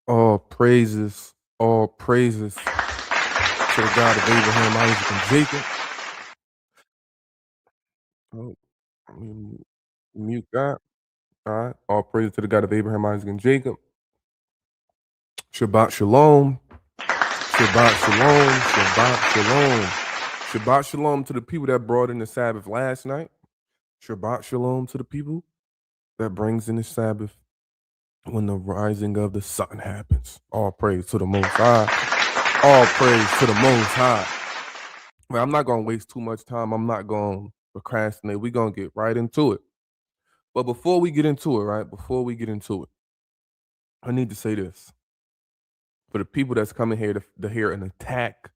All praises to the God of Abraham, Isaac, and Jacob. Oh, let me mute that. All right. All praises to the God of Abraham, Isaac, and Jacob. Shabbat Shalom. Shabbat Shalom. Shabbat Shalom. Shabbat Shalom to the people that brought in the Sabbath last night. Shabbat Shalom to the people that brings in the Sabbath when the rising of the sun happens. All praise to the Most High. All praise to the Most High. Well, I'm not going to waste too much time. I'm not going to procrastinate. We're going to get right into it. But before we get into it, right? Before we get into it, I need to say this. For the people that's coming here to hear an attack,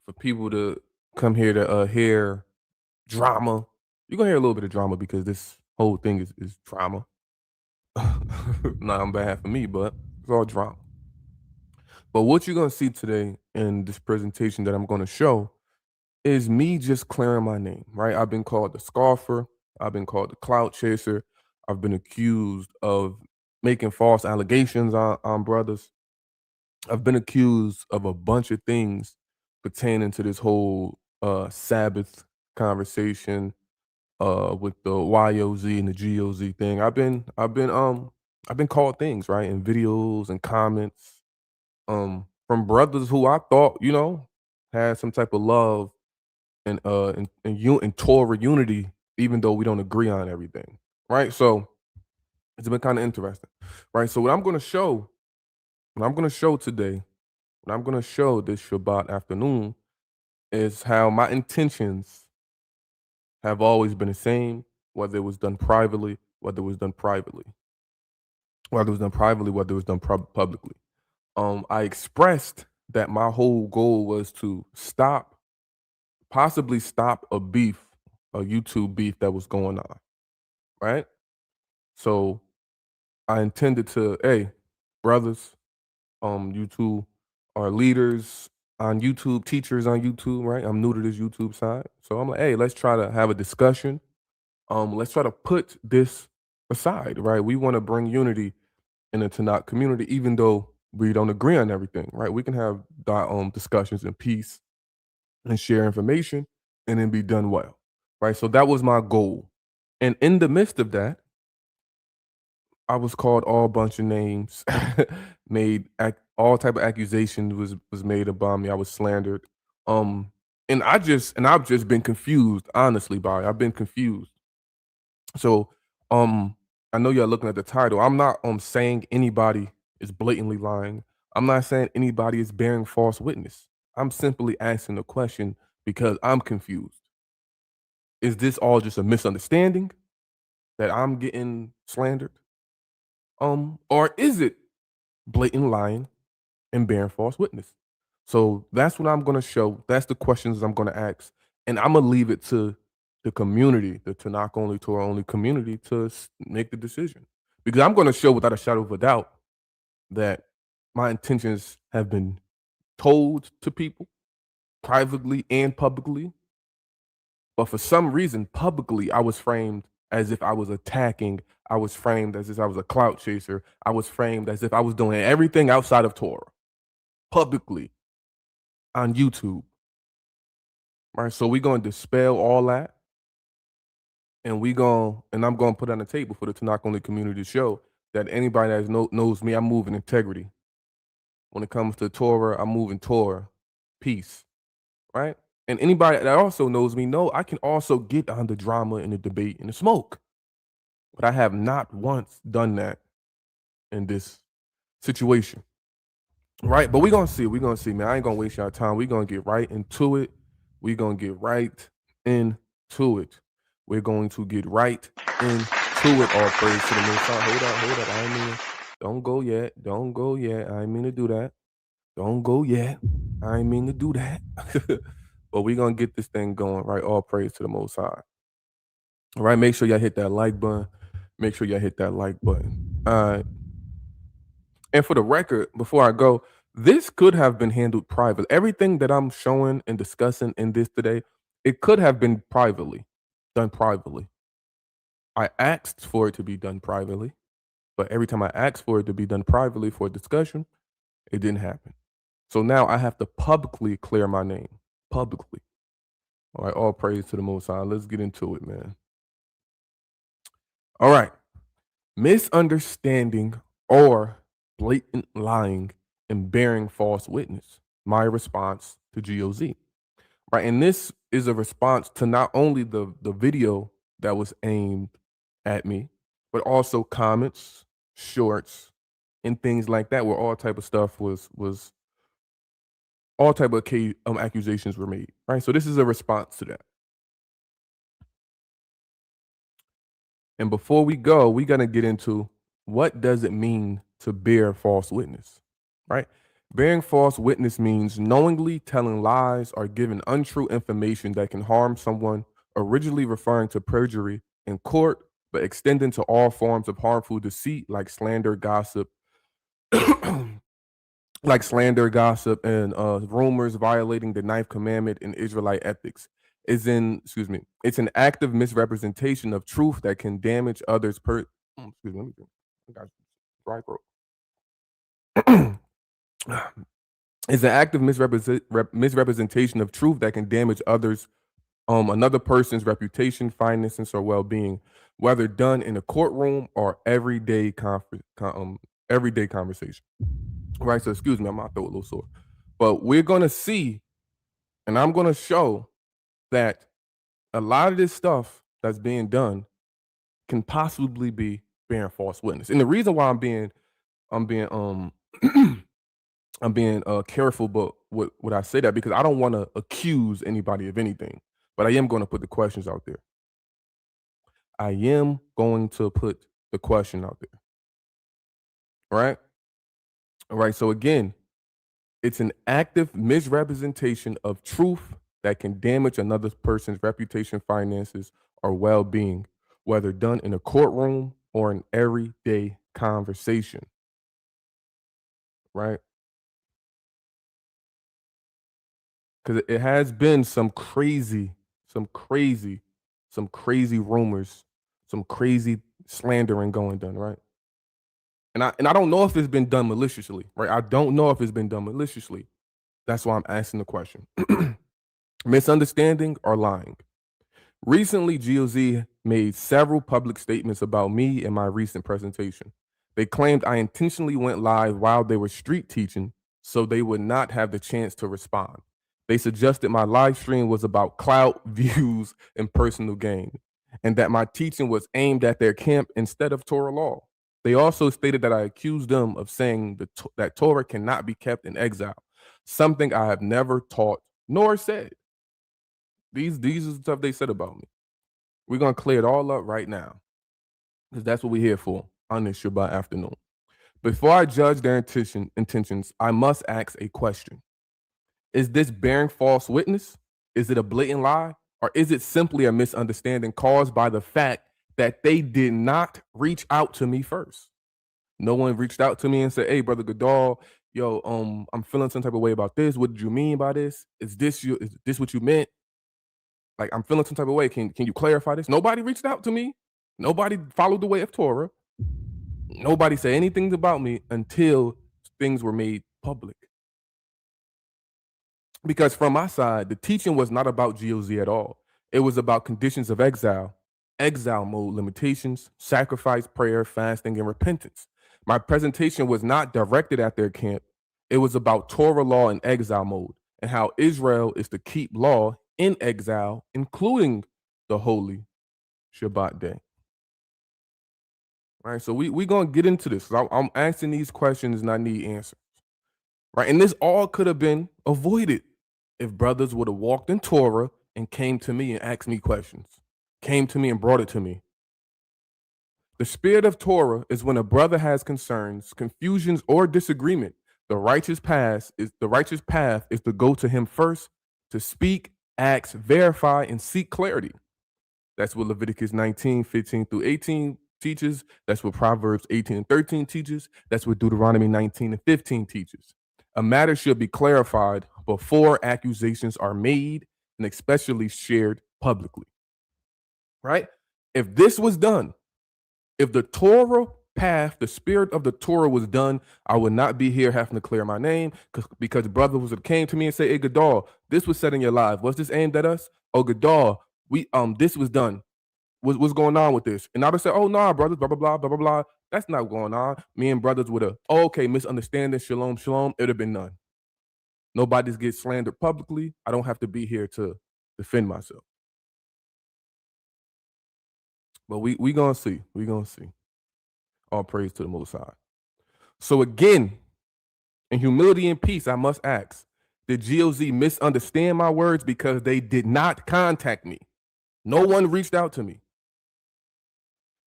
for people to come here to hear drama, you're going to hear a little bit of drama because this whole thing is drama. Not on behalf of me, but it's all drama. But what you're going to see today in this presentation that I'm going to show is me just clearing my name, right? I've been called the scoffer. I've been called the clout chaser. I've been accused of making false allegations on brothers. I've been accused of a bunch of things pertaining to this whole Sabbath conversation with the YOZ and the GOZ thing. I've been called things, right? In videos and comments from brothers who I thought, had some type of love and Torah unity, even though we don't agree on everything, right? So it's been kind of interesting, right? So what I'm going to show today, what I'm going to show this Shabbat afternoon is how my intentions have always been the same, whether it was done privately, whether it was done publicly. I expressed that my whole goal was to possibly stop a YouTube beef that was going on, right? So I intended to, hey, brothers, you two are leaders on YouTube, teachers on YouTube, right? I'm new to this YouTube side. So I'm like, hey, let's try to have a discussion. Let's try to put this aside, right? We want to bring unity in the Tanakh community, even though we don't agree on everything, right? We can have discussions in peace and share information and then be done well, right? So that was my goal. And in the midst of that, I was called all bunch of names, all type of accusations was made about me. I was slandered, and I've just been confused. Honestly, I've been confused. So, I know y'all looking at the title. I'm not saying anybody is blatantly lying. I'm not saying anybody is bearing false witness. I'm simply asking the question because I'm confused. Is this all just a misunderstanding that I'm getting slandered? Or is it blatant lying and bearing false witness? So that's what I'm going to show. That's the questions I'm going to ask. And I'm going to leave it to the community, the Tanakh only, Torah only community to make the decision. Because I'm going to show without a shadow of a doubt that my intentions have been told to people privately and publicly. But for some reason, publicly, I was framed as if I was attacking. I was framed as if I was a clout chaser. I was framed as if I was doing everything outside of Torah publicly on YouTube. Right. So we're going to dispel all that. And I'm going to put on the table for the Tanakh only community to show that anybody that knows me, I move in integrity. When it comes to Torah, I move in Torah, peace. Right. And anybody that also knows me know I can also get on the drama and the debate and the smoke. But I have not once done that in this situation. Right? But we're gonna see. We're gonna see, man. I ain't gonna waste your time. We're gonna get right into it. We're gonna get right into it. We're going to get right into it. All praise to the Most High. Hold up. I ain't mean don't go yet. Don't go yet. I ain't mean to do that. Don't go yet. I ain't mean to do that. But we're gonna get this thing going, right? All praise to the Most High. All right, make sure y'all hit that like button. Make sure y'all hit that like button. All right. And for the record, before I go, this could have been handled privately. Everything that I'm showing and discussing in this today, it could have been done privately. I asked for it to be done privately, But every time I asked for it to be done privately for a discussion, it didn't happen. So now I have to publicly clear my name. Publicly. All right, all praise to the Most High. Let's get into it, man. All right. Misunderstanding or blatant lying and bearing false witness. My response to GOZ. Right. And this is a response to not only the video that was aimed at me, but also comments, shorts, and things like that, where all type of stuff was all type of accusations were made. Right. So this is a response to that. And before we go, we're gonna get into what does it mean to bear false witness, right? Bearing false witness means knowingly telling lies or giving untrue information that can harm someone, originally referring to perjury in court, but extending to all forms of harmful deceit like slander, gossip, and rumors violating the ninth commandment in Israelite ethics. It's an active misrepresentation of truth that can damage others excuse me, I got dry throat. It's an active misrepresentation of truth that can damage others, another person's reputation, finances, or well-being, whether done in a courtroom or everyday conversation. Right. So excuse me, I might throw a little sore. But we're gonna see, and I'm gonna show that a lot of this stuff that's being done can possibly be bearing false witness. And the reason why I'm being I'm being careful, but what I say that because I don't want to accuse anybody of anything, but I am going to put the questions out there. I am going to put the question out there. Right? All right. So again, it's an active misrepresentation of truth that can damage another person's reputation, finances, or well-being, whether done in a courtroom or an everyday conversation. Right? Because it has been some crazy rumors, some crazy slandering going on, right? And I don't know if it's been done maliciously, right? I don't know if it's been done maliciously. That's why I'm asking the question. Misunderstanding or lying? Recently, GOZ made several public statements about me in my recent presentation. They claimed I intentionally went live while they were street teaching so they would not have the chance to respond. They suggested my live stream was about clout, views, and personal gain, and that my teaching was aimed at their camp instead of Torah law. They also stated that I accused them of saying that Torah cannot be kept in exile, something I have never taught nor said. These are the stuff they said about me. We're gonna clear it all up right now, because that's what we're here for on this Shabbat afternoon. Before I judge their intentions, I must ask a question. Is this bearing false witness? Is it a blatant lie? Or is it simply a misunderstanding caused by the fact that they did not reach out to me first? No one reached out to me and said, "Hey, brother Gadol, yo, I'm feeling some type of way about this. What did you mean by this? Is this what you meant? Like, I'm feeling some type of way. Can you clarify this?" Nobody reached out to me. Nobody followed the way of Torah. Nobody said anything about me until things were made public. Because from my side, the teaching was not about GOZ at all. It was about conditions of exile mode, limitations, sacrifice, prayer, fasting, and repentance. My presentation was not directed at their camp. It was about Torah law and exile mode and how Israel is to keep law in exile, including the holy Shabbat day. All right, so we're going to get into this. I'm asking these questions and I need answers. Right, and this all could have been avoided if brothers would have walked in Torah and came to me and asked me questions, came to me and brought it to me. The spirit of Torah is when a brother has concerns, confusions, or disagreement. The righteous path is to go to him first to speak, ask, verify, and seek clarity. That's what Leviticus 19:15-18 teaches. That's what Proverbs 18:13 teaches. That's what Deuteronomy 19:15 teaches. A matter should be clarified before accusations are made and especially shared publicly. Right? If this was done, if the Torah path, the spirit of the Torah was done, I would not be here having to clear my name because brothers would came to me and say, "Hey, Gadol, this was said in your live. Was this aimed at us? Oh, Gadol, we this was done. What's going on with this?" And I would say, "Oh, nah, brothers, blah blah blah blah blah blah. That's not going on." Me and brothers would have, oh, okay, misunderstanding, shalom, shalom. It'd have been none. Nobody's get slandered publicly. I don't have to be here to defend myself. But we gonna see. We gonna see. All praise to the Most High. So again, in humility and peace, I must ask, did GOZ misunderstand my words because they did not contact me? No one reached out to me.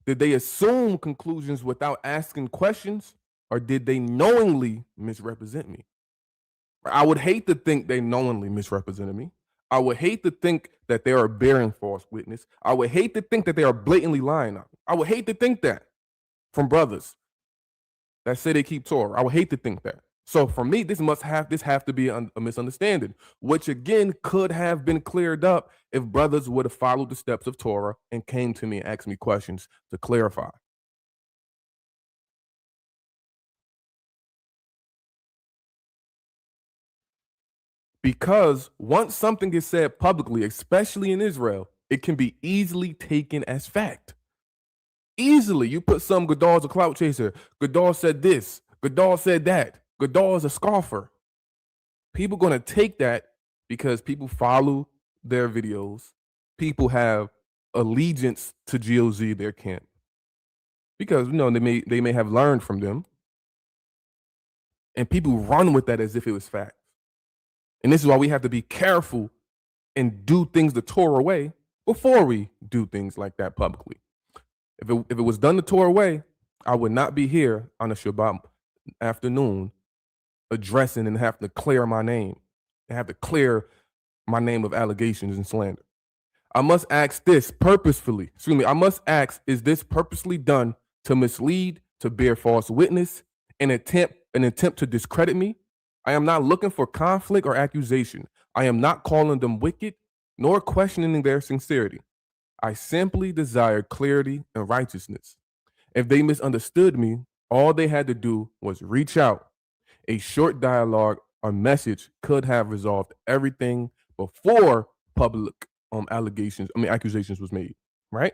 Did they assume conclusions without asking questions, or did they knowingly misrepresent me? I would hate to think they knowingly misrepresented me. I would hate to think that they are bearing false witness. I would hate to think that they are blatantly lying on me. I would hate to think that from brothers that say they keep Torah. I would hate to think that. So for me, this have to be a misunderstanding, which again could have been cleared up if brothers would have followed the steps of Torah and came to me and asked me questions to clarify. Because once something is said publicly, especially in Israel, it can be easily taken as fact. Easily, you put some Gadol's a clout chaser. Gadol said this. Gadol said that. Gadol is a scoffer. People gonna take that because people follow their videos. People have allegiance to GOZ, their camp, because they may have learned from them, and people run with that as if it was fact. And this is why we have to be careful and do things the Torah way before we do things like that publicly. If it was done the Torah way, I would not be here on a Shabbat afternoon addressing and have to clear my name and have to clear my name of allegations and slander. I must ask this purposefully. Excuse me. I must ask, is this purposely done to mislead, to bear false witness, an attempt to discredit me? I am not looking for conflict or accusation. I am not calling them wicked, nor questioning their sincerity. I simply desire clarity and righteousness. If they misunderstood me, all they had to do was reach out. A short dialogue or message could have resolved everything before public accusations was made, right?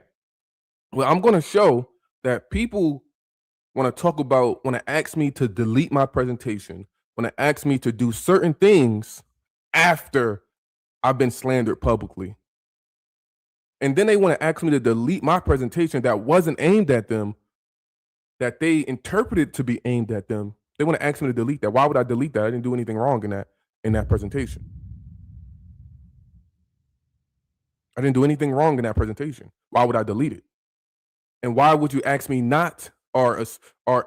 Well, I'm going to show that people want to ask me to delete my presentation, want to ask me to do certain things after I've been slandered publicly. And then they want to ask me to delete my presentation that wasn't aimed at them, that they interpreted to be aimed at them. They want to ask me to delete that. Why would I delete that? I didn't do anything wrong in that presentation. I didn't do anything wrong in that presentation. Why would I delete it? And why would you ask me not or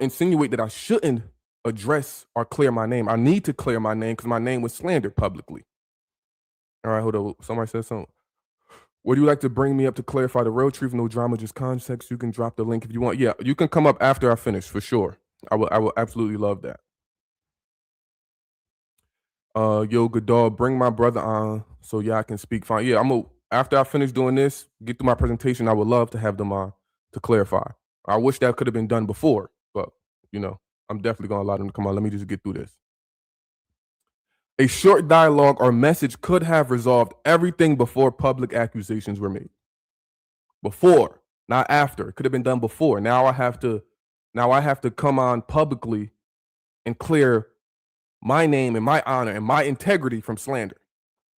insinuate that I shouldn't address or clear my name? I need to clear my name because my name was slandered publicly. All right, hold on. Somebody said something. Would you like to bring me up to clarify the real truth? No drama, just context. You can drop the link if you want. Yeah, you can come up after I finish for sure. I will absolutely love that. Yo, Gadol, bring my brother on so y'all can speak fine. Yeah, after I finish doing this, get through my presentation, I would love to have them on to clarify. I wish that could have been done before, but I'm definitely gonna allow them to come on. Let me just get through this. A short dialogue or message could have resolved everything before public accusations were made. Before, not after. It could have been done before. Now I have to come on publicly and clear my name and my honor and my integrity from slander.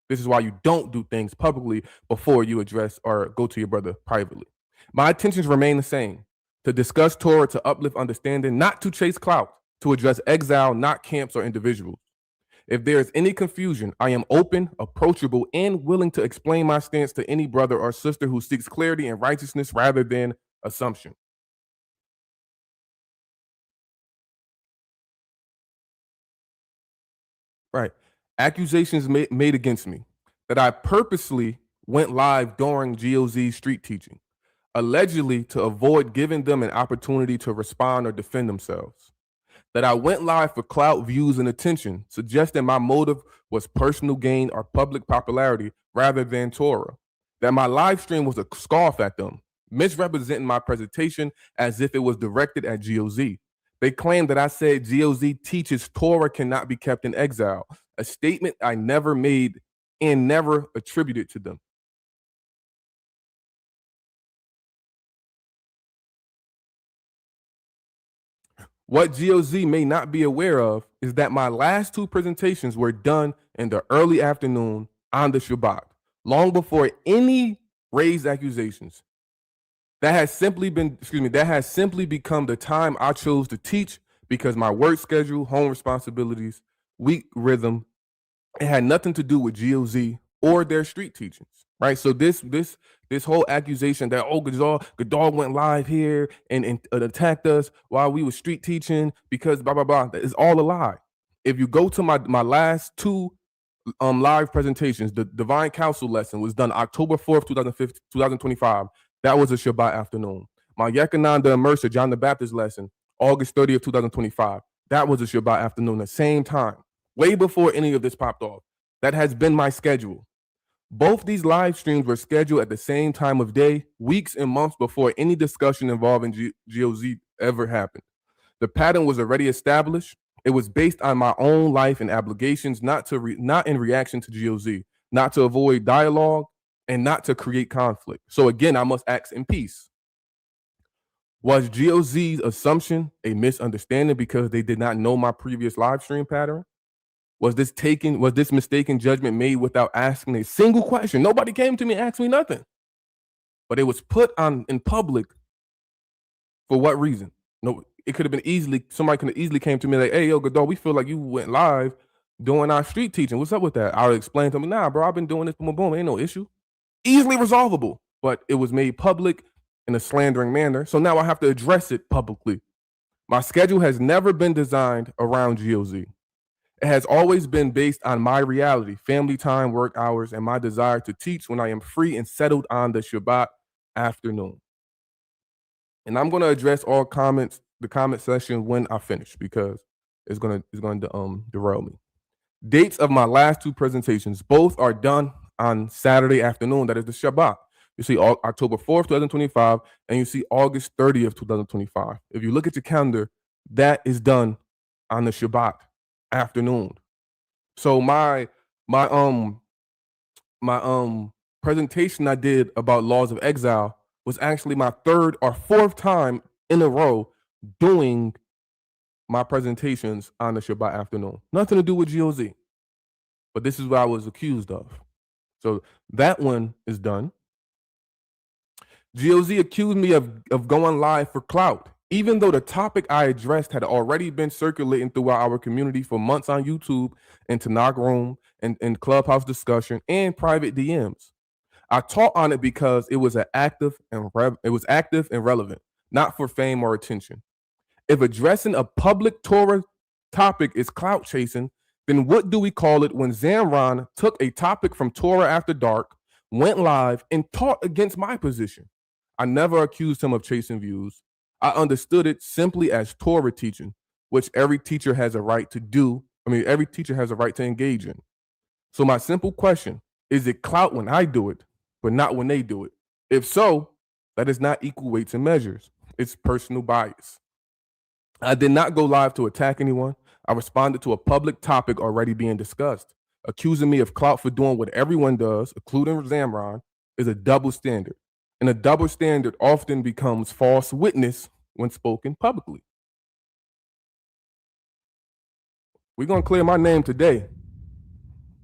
This is why you don't do things publicly before you address or go to your brother privately. My intentions remain the same: to discuss Torah, to uplift understanding, not to chase clout, to address exile, not camps or individuals. If there is any confusion, I am open, approachable, and willing to explain my stance to any brother or sister who seeks clarity and righteousness rather than assumption. Right. Accusations made against me that I purposely went live during GOZ street teaching, allegedly to avoid giving them an opportunity to respond or defend themselves. That I went live for clout, views, and attention, suggesting my motive was personal gain or public popularity rather than Torah. That my live stream was a scoff at them, misrepresenting my presentation as if it was directed at GOZ. They claim that I said GOZ teaches Torah cannot be kept in exile, a statement I never made and never attributed to them. What GOZ may not be aware of is that my last two presentations were done in the early afternoon on the Shabbat, long before any raised accusations. That has simply become the time I chose to teach because my work schedule, home responsibilities, week rhythm, it had nothing to do with GOZ or their street teachings, right? So this whole accusation that Gadol went live here and attacked us while we were street teaching because blah blah blah, that is all a lie. If you go to my last two live presentations, the Divine Counsel lesson was done October 4th, 2025. That was a Shabbat afternoon. My Yekananda Immerser, John the Baptist lesson, August 30th, 2025. That was a Shabbat afternoon, the same time, way before any of this popped off. That has been my schedule. Both these live streams were scheduled at the same time of day, weeks and months before any discussion involving GOZ ever happened. The pattern was already established. It was based on my own life and obligations, not in reaction to GOZ, not to avoid dialogue, and not to create conflict. So again, I must ask in peace. Was GOZ's assumption a misunderstanding because they did not know my previous live stream pattern? Was this mistaken judgment made without asking a single question? Nobody came to me and asked me nothing. But it was put on in public for what reason? No, it could have been somebody could have easily came to me like, hey, yo, Gadol, we feel like you went live doing our street teaching. What's up with that? I would explain to them, nah, bro, I've been doing this, boom, boom, ain't no issue. Easily resolvable, but it was made public in a slandering manner. So now I have to address it publicly. My schedule has never been designed around GOZ. It has always been based on my reality, family time, work hours, and my desire to teach when I am free and settled on the Shabbat afternoon. And I'm going to address all comments, the comment section when I finish because it's going to derail me. Dates of my last two presentations, both are done on Saturday afternoon. That is the Shabbat. You see October 4th, 2025, and you see August 30th, 2025. If you look at your calendar, that is done on the Shabbat afternoon. So my presentation I did about laws of exile was actually my third or fourth time in a row doing my presentations on the Shabbat afternoon. Nothing to do with GOZ. But this is what I was accused of. So that one is done. GOZ accused me of going live for clout, even though the topic I addressed had already been circulating throughout our community for months on YouTube and Tanakh Room and Clubhouse discussion and private DMs. I taught on it because it was active and relevant, not for fame or attention. If addressing a public Torah topic is clout chasing, then what do we call it when Zamron took a topic from Torah After Dark, went live, and taught against my position? I never accused him of chasing views. I understood it simply as Torah teaching, which every teacher has a right to do. Every teacher has a right to engage in. So my simple question, is it clout when I do it, but not when they do it? If so, that is not equal weights and measures. It's personal bias. I did not go live to attack anyone. I responded to a public topic already being discussed. Accusing me of clout for doing what everyone does, including Zamron, is a double standard. And a double standard often becomes false witness when spoken publicly. We're going to clear my name today.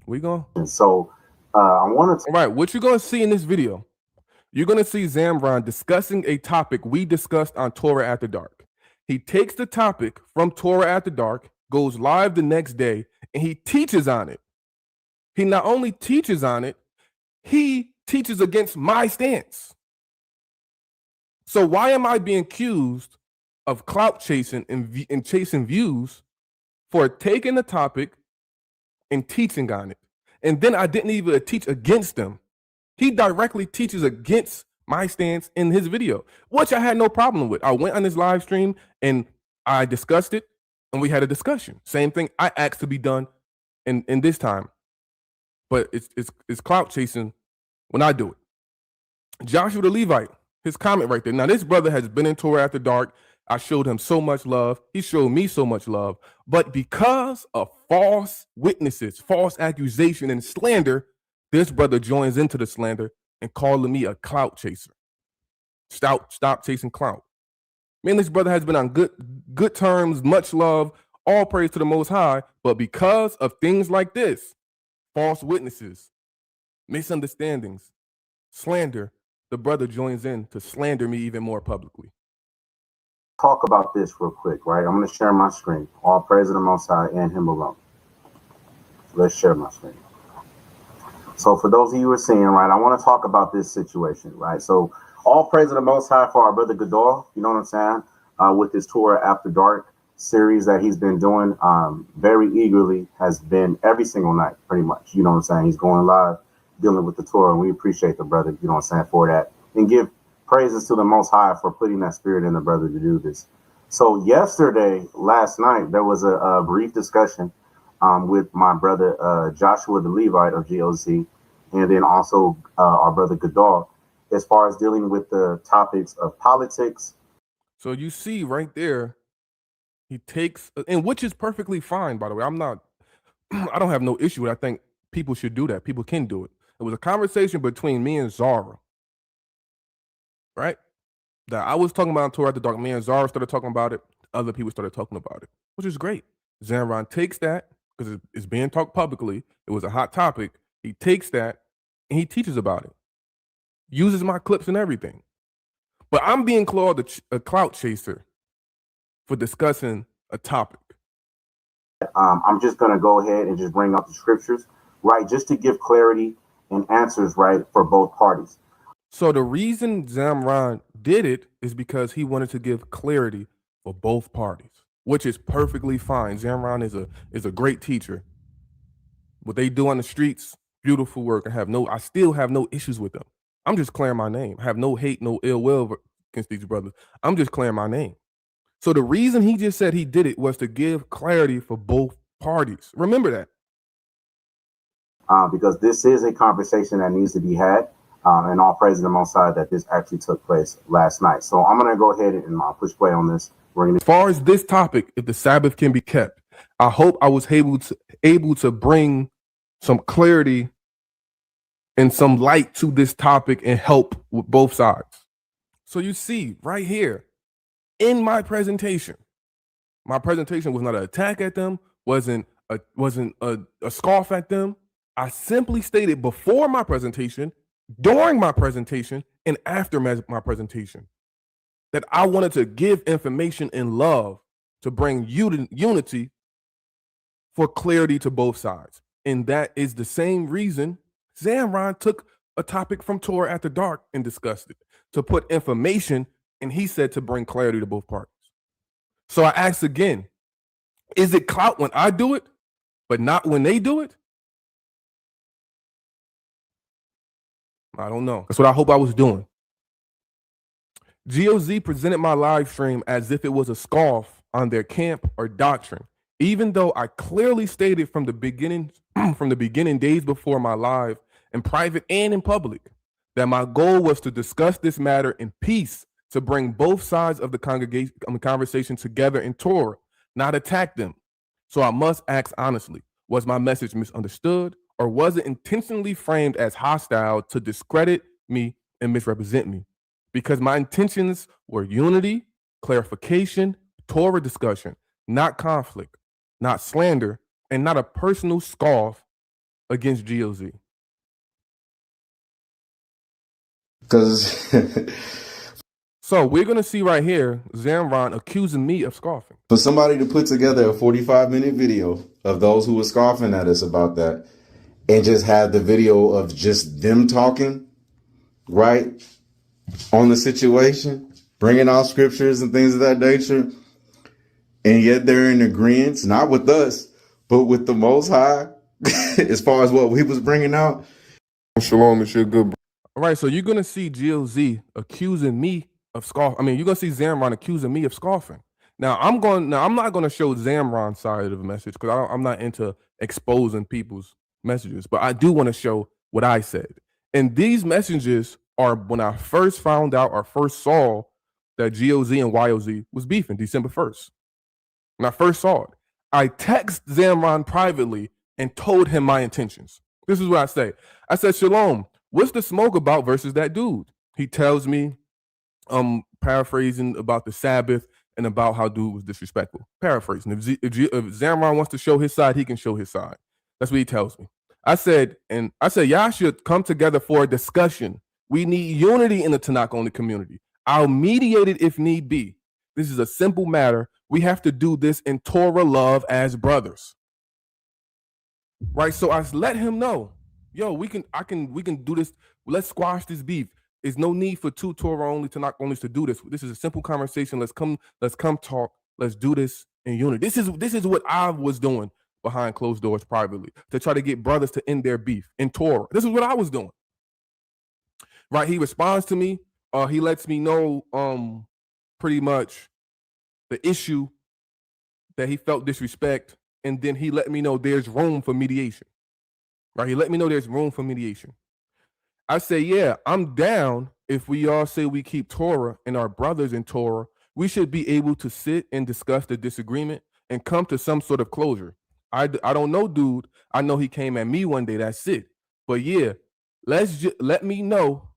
We going? And so I wanted to. All right, what you're going to see in this video, you're going to see Zamron discussing a topic we discussed on Torah After Dark. He takes the topic from Torah After Dark, goes live the next day, and he teaches on it. He not only teaches on it, he teaches against my stance. So why am I being accused of clout chasing and chasing views for taking the topic and teaching on it? And then I didn't even teach against them. He directly teaches against my stance in his video, which I had no problem with. I went on his live stream and I discussed it and we had a discussion. Same thing I asked to be done in this time. But it's clout chasing when I do it. Joshua the Levite, His comment right there. Now, this brother has been in Torah After Dark. I showed him so much love. He showed me so much love. But because of false witnesses, false accusation, and slander, this brother joins into the slander and calling me a clout chaser. Stop chasing clout. Me and this brother has been on good terms, much love, all praise to the Most High. But because of things like this, false witnesses, misunderstandings, slander, the brother joins in to slander me even more publicly. Talk about this real quick, right? I'm going to share my screen. All praise to the Most High and Him alone. Let's share my screen. So for those of you who are seeing, right, I want to talk about this situation, right? So all praise to the Most High for our brother Gadol, you know what I'm saying? With this Torah After Dark series that he's been doing very eagerly, has been every single night, pretty much. You know what I'm saying? He's going live, dealing with the Torah, and we appreciate the brother, you know what I'm saying, for that. And give praises to the Most High for putting that spirit in the brother to do this. So last night, there was a brief discussion with my brother Joshua the Levite of GOC, and then also our brother Gadol, as far as dealing with the topics of politics. So you see right there, he takes, and which is perfectly fine, by the way. I don't have no issue with it. I think people should do that. People can do it. It was a conversation between me and Zara, right? That I was talking about on Torah After Dark. Me and Zara started talking about it. Other people started talking about it, which is great. Zamron takes that, because it's being talked publicly. It was a hot topic. He takes that and he teaches about it. Uses my clips and everything. But I'm being called a clout chaser for discussing a topic. I'm just going to go ahead and just bring up the scriptures, right, just to give clarity and answers, right, for both parties. So the reason Zamron did it is because he wanted to give clarity for both parties, which is perfectly fine. Zamron is a great teacher. What they do on the streets, beautiful work. I still have no issues with them. I'm just clearing my name. I have no hate, no ill will against these brothers. I'm just clearing my name. So the reason he just said he did it was to give clarity for both parties. Remember that. Because this is a conversation that needs to be had, and all praise to the Most High that this actually took place last night. So I'm going to go ahead and push play on this. As far as this topic, if the Sabbath can be kept, I hope I was able to bring some clarity and some light to this topic and help with both sides. So you see right here in my presentation was not an attack at them, wasn't a scoff at them. I simply stated before my presentation, during my presentation, and after my presentation that I wanted to give information and love to bring unity for clarity to both sides. And that is the same reason Zamron took a topic from Torah After Dark and discussed it, to put information, and he said to bring clarity to both parties. So I asked again, is it clout when I do it, but not when they do it? I don't know. That's what I hope I was doing. GOZ presented my live stream as if it was a scoff on their camp or doctrine, even though I clearly stated from the beginning days before my live, in private and in public, that my goal was to discuss this matter in peace, to bring both sides of the conversation together in Torah, not attack them. So I must ask honestly, was my message misunderstood, or was it intentionally framed as hostile to discredit me and misrepresent me? Because my intentions were unity, clarification, Torah discussion, not conflict, not slander, and not a personal scoff against GOZ. So we're going to see right here, Zamron accusing me of scoffing. For somebody to put together a 45-minute video of those who were scoffing at us about that, and just have the video of just them talking, right, on the situation, bringing out scriptures and things of that nature, and yet they're in agreement, not with us, but with the Most High, as far as what we was bringing out. Shalom, it's your good bro. All right, so you're going to see GOZ accusing me of scoffing. You're going to see Zamron accusing me of scoffing. Now, I'm not going to show Zamron's side of the message, because I'm not into exposing people's messages, but I do want to show what I said. And these messages or when I first found out or first saw that GOZ and YOZ was beefing December 1st. When I first saw it, I texted Zamron privately and told him my intentions. This is what I say. I said, Shalom, what's the smoke about versus that dude? He tells me, paraphrasing about the Sabbath and about how dude was disrespectful. Paraphrasing. If Zamron wants to show his side, he can show his side. That's what he tells me. I said, y'all should come together for a discussion. We need unity in the Tanakh only community. I'll mediate it if need be. This is a simple matter. We have to do this in Torah love as brothers. Right? So I let him know, yo, we can do this. Let's squash this beef. There's no need for two Torah only Tanakh only to do this. This is a simple conversation. Let's come talk. Let's do this in unity. This is what I was doing behind closed doors privately to try to get brothers to end their beef in Torah. This is what I was doing. Right? He responds to me. He lets me know pretty much the issue that he felt disrespect, and then he let me know there's room for mediation. Right? He let me know there's room for mediation. I say, yeah, I'm down if we all say we keep Torah and our brothers in Torah. We should be able to sit and discuss the disagreement and come to some sort of closure. I don't know, dude. I know he came at me one day. That's it. But yeah, let me know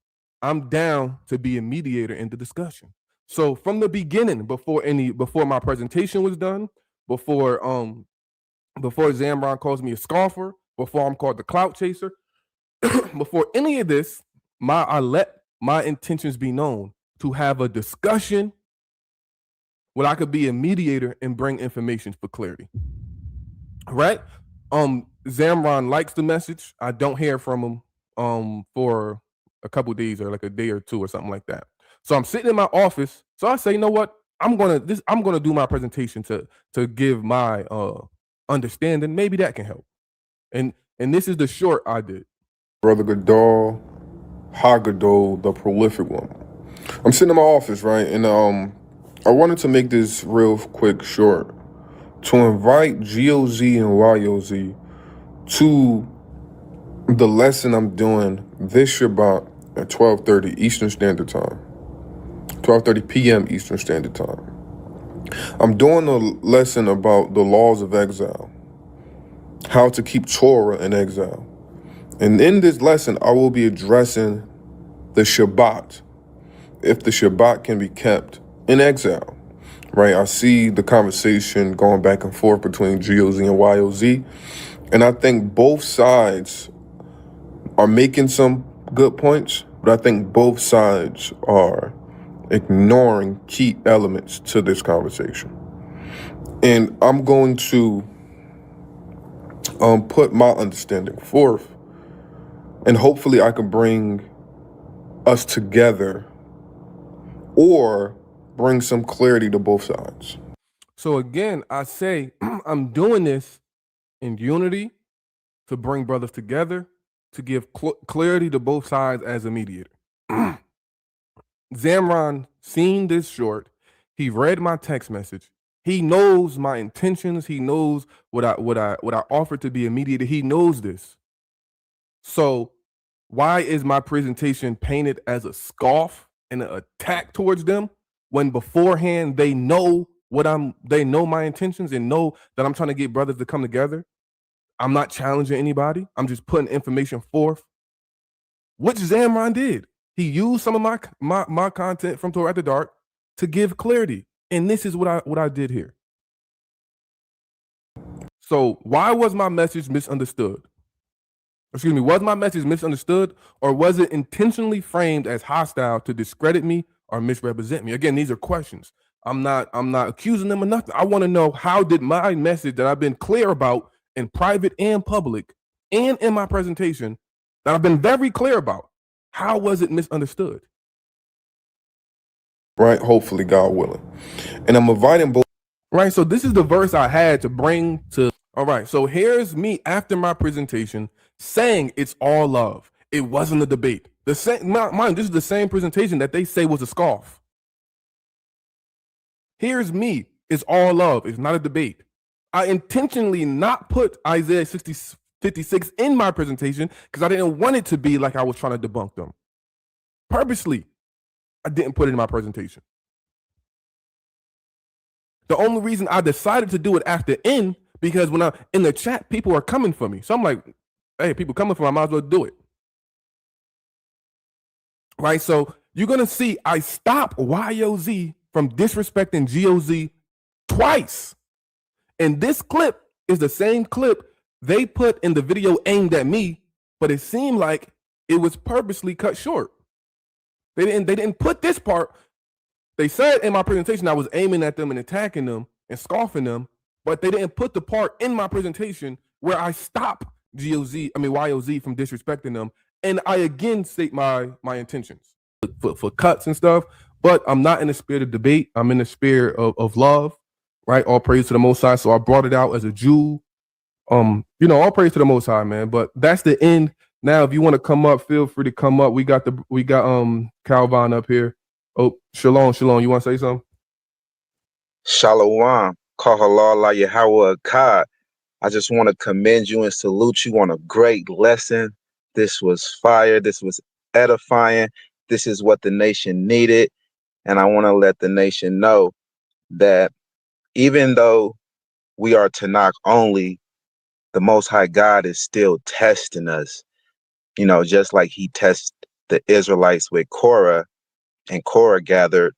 I'm down to be a mediator in the discussion. So from the beginning, before my presentation was done, before Zamron calls me a scoffer, before I'm called the clout chaser, before any of this, I let my intentions be known to have a discussion where I could be a mediator and bring information for clarity. Right? Zamron likes the message. I don't hear from him for a couple days or like a day or two or something like that. So I'm sitting in my office. So I say, you know what? I'm gonna do my presentation to give my understanding. Maybe that can help. And this is the short I did. Brother Gadol, Hagadol, the prolific one. I'm sitting in my office, right? And I wanted to make this real quick short to invite GOZ and YOZ to the lesson I'm doing this Shabbat at 12:30 Eastern Standard Time, 12:30 p.m. Eastern Standard Time. I'm doing a lesson about the laws of exile, how to keep Torah in exile. And in this lesson, I will be addressing the Shabbat, if the Shabbat can be kept in exile, right? I see the conversation going back and forth between GOZ and YOZ, and I think both sides are making some good points, but I think both sides are ignoring key elements to this conversation. And I'm going to put my understanding forth, and hopefully I can bring us together or bring some clarity to both sides. So again, I say I'm doing this in unity to bring brothers together, to give clarity to both sides as a mediator. Zamron seen this short. He read my text message. He knows my intentions. He knows what I offered to be a mediator. He knows this. So why is my presentation painted as a scoff and an attack towards them when beforehand they know they know my intentions and know that I'm trying to get brothers to come together? I'm not challenging anybody. I'm just putting information forth, which Zamron did. He used some of my content from Torah at the Dark to give clarity. And this is what I did here. So why was my message misunderstood? Excuse me, was my message misunderstood, or was it intentionally framed as hostile to discredit me or misrepresent me? Again, these are questions. I'm not accusing them of nothing. I want to know, how did my message that I've been clear about in private and public and in my presentation that I've been very clear about, how was it misunderstood? Right, hopefully, God willing. And I'm inviting both. Right, so this is the verse I had to bring to. All right, so here's me after my presentation saying it's all love. It wasn't a debate. The same, mind, this is the same presentation that they say was a scoff. Here's me. It's all love. It's not a debate. I intentionally not put Isaiah 56 in my presentation because I didn't want it to be like I was trying to debunk them. Purposely, I didn't put it in my presentation. The only reason I decided to do it after end, because when I'm in the chat, people are coming for me. So I'm like, hey, people coming for me, I might as well do it. Right? So you're going to see I stop YOZ from disrespecting GOZ twice. And this clip is the same clip they put in the video aimed at me, but it seemed like it was purposely cut short. They didn't put this part. They said in my presentation I was aiming at them and attacking them and scoffing them, but they didn't put the part in my presentation where I stop YOZ from disrespecting them, and I again state my intentions for cuts and stuff. But I'm not in the spirit of debate. I'm in the spirit of love, right? All praise to the Most High. So I brought it out as a Jew. All praise to the Most High, man. But that's the end. Now, if you want to come up, feel free to come up. We got Calvin up here. Oh, Shalom. You want to say something? Shalom. Kahalala Yahweh Akkad. I just want to commend you and salute you on a great lesson. This was fire. This was edifying. This is what the nation needed. And I want to let the nation know that even though we are Tanakh only, the Most High God is still testing us. Just like he tested the Israelites with Korah, and Korah gathered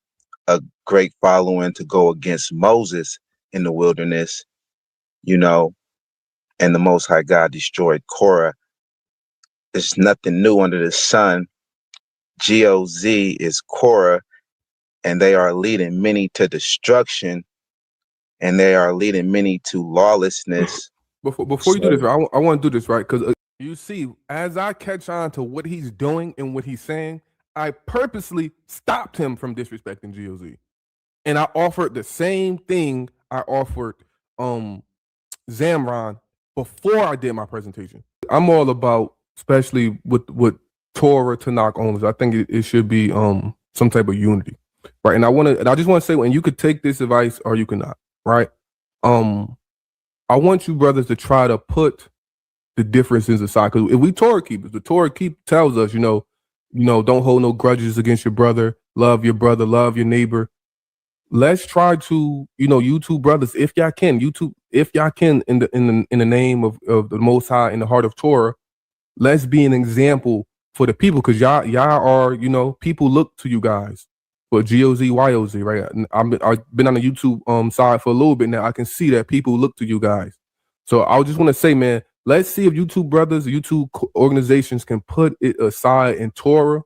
a great following to go against Moses in the wilderness, and the Most High God destroyed Korah. There's nothing new under the sun. GOZ is Korah, and they are leading many to destruction, and they are leading many to lawlessness. Before you do this, I want to do this, right? Because you see, as I catch on to what he's doing and what he's saying, I purposely stopped him from disrespecting GOZ. And I offered the same thing I offered Zamron before I did my presentation. I'm all about, especially with Torah Tanakh owners, I think it should be some type of unity, right? And I just want to say, when you could take this advice or you cannot, right? I want you brothers to try to put the differences aside, because if we Torah keepers, the Torah tells us, don't hold no grudges against your brother, love your brother, love your neighbor. Let's try to, YouTube brothers, if y'all can, in the name of the Most High, in the heart of Torah, let's be an example for the people, because y'all are, people look to you guys for GOZ, YOZ, right? I've been on the YouTube side for a little bit now. I can see that people look to you guys. So I just want to say, man, let's see if YouTube brothers, YouTube organizations can put it aside in Torah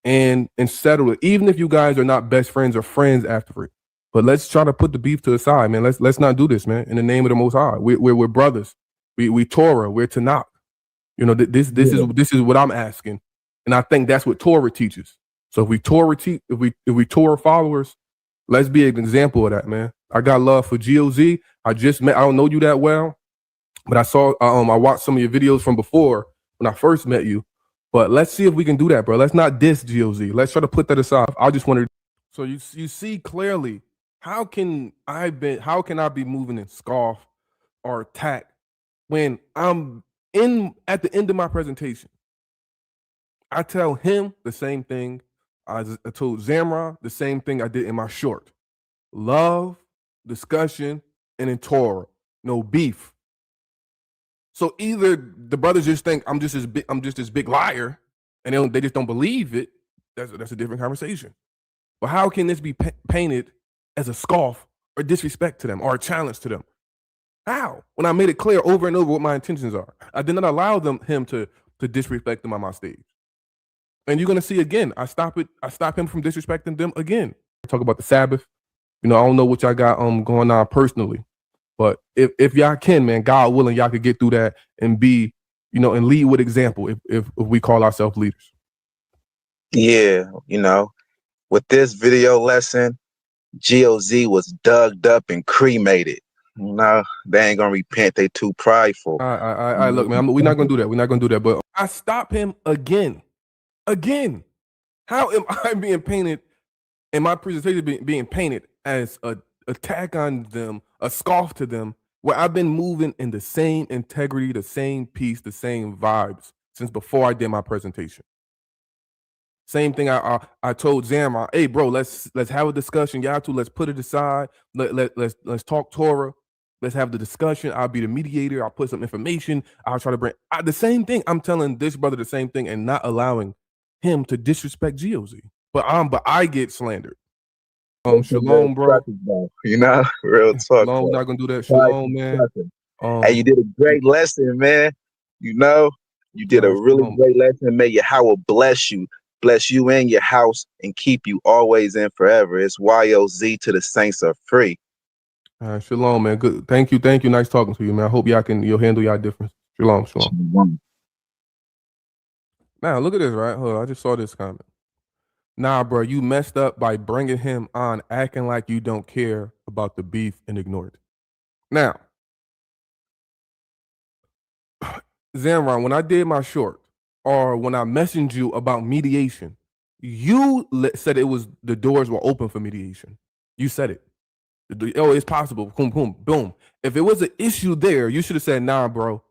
and settle it, even if you guys are not best friends or friends after it. But let's try to put the beef to the side, man. Let's not do this, man. In the name of the Most High, we're brothers. We Torah. We're Tanakh. This is what I'm asking, and I think that's what Torah teaches. So if we Torah followers, let's be an example of that, man. I got love for GOZ. I don't know you that well, but I watched some of your videos from before when I first met you. But let's see if we can do that, bro. Let's not diss GOZ. Let's try to put that aside. I just wanted. So you see clearly, how can I be moving in scoff or attack when I'm at the end of my presentation? I tell him the same thing I told Zamra, the same thing I did in my short. Love, discussion, and in Torah, no beef. So either the brothers just think I'm just this big liar, and they just don't believe it. That's a different conversation. But how can this be painted as a scoff or disrespect to them or a challenge to them? How? When I made it clear over and over what my intentions are, I did not allow him to disrespect them on my stage. And you're gonna see again, I stop him from disrespecting them again. Talk about the Sabbath. I don't know what y'all got going on personally, but if y'all can, man, God willing, y'all could get through that and be, and lead with example if we call ourselves leaders. Yeah, with this video lesson, GOZ was dug up and cremated. No, they ain't gonna repent. They too prideful. I look, man, we're not gonna do that. We're not gonna do that. But I stop him again. How am I being painted, and my presentation being painted as a attack on them, a scoff to them, where I've been moving in the same integrity, the same peace, the same vibes since before I did my presentation? Same thing I told Zamra, hey bro, let's have a discussion. Y'all two, let's put it aside. Let's talk Torah. Let's have the discussion. I'll be the mediator. I'll put some information. I'll try to bring the same thing. I'm telling this brother the same thing and not allowing him to disrespect GOZ. But I get slandered. Shalom, bro. You know, real talk. Shalom, not gonna do that. Shalom, man. Hey, you did a great lesson, man. You know, you did a really great lesson. May Yahweh bless you and your house, and keep you always and forever. It's YOZ to the saints are free. Shalom, man. Good. Thank you. Nice talking to you, man. I hope you'll handle y'all difference. Shalom. Now look at this, right? Hold on, I just saw this comment. Nah, bro, you messed up by bringing him on, acting like you don't care about the beef and ignore it. Now, Zamron, when I did my short, or when I messaged you about mediation, you said it was the doors were open for mediation. You said it. Oh, it's possible. Boom, boom, boom. If it was an issue there, you should have said, nah, bro,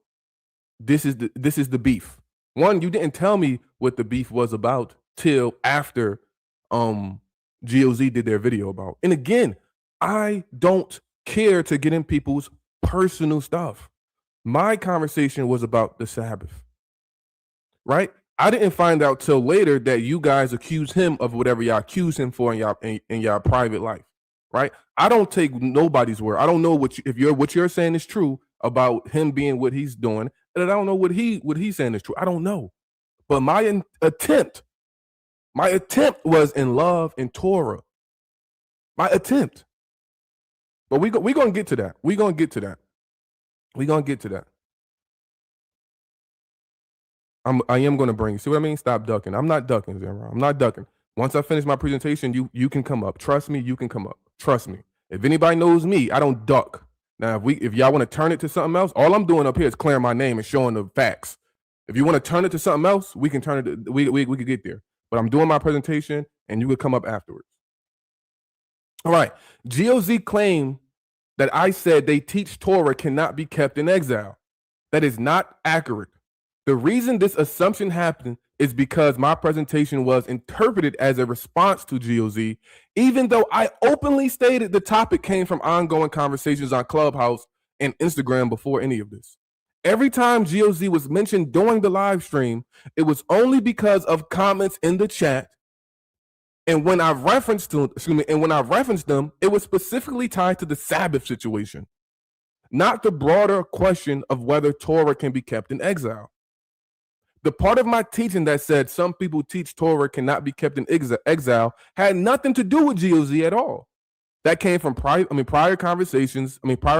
this is the beef. One, you didn't tell me what the beef was about till after GOZ did their video about. And again, I don't care to get in people's personal stuff. My conversation was about the Sabbath, right? I didn't find out till later that you guys accuse him of whatever y'all accuse him for in y'all private life, right? I don't take nobody's word. I don't know what you're saying is true about him being what he's doing, and I don't know what he's saying is true. I don't know, but my attempt was in love and Torah. My attempt, but we're gonna get to that. We're gonna get to that. I am going to bring you. See what I mean? Stop ducking. I'm not ducking, Zamra. I'm not ducking. Once I finish my presentation, you can come up. Trust me, you can come up. Trust me. If anybody knows me, I don't duck. Now, if y'all want to turn it to something else, all I'm doing up here is clearing my name and showing the facts. If you want to turn it to something else, we can turn it. We could get there. But I'm doing my presentation, and you could come up afterwards. All right. GOZ claimed that I said they teach Torah cannot be kept in exile. That is not accurate. The reason this assumption happened is because my presentation was interpreted as a response to GOZ, even though I openly stated the topic came from ongoing conversations on Clubhouse and Instagram before any of this. Every time GOZ was mentioned during the live stream, it was only because of comments in the chat. And when I referenced them, it was specifically tied to the Sabbath situation, not the broader question of whether Torah can be kept in exile. The part of my teaching that said some people teach Torah cannot be kept in exile had nothing to do with GOZ at all. That came from prior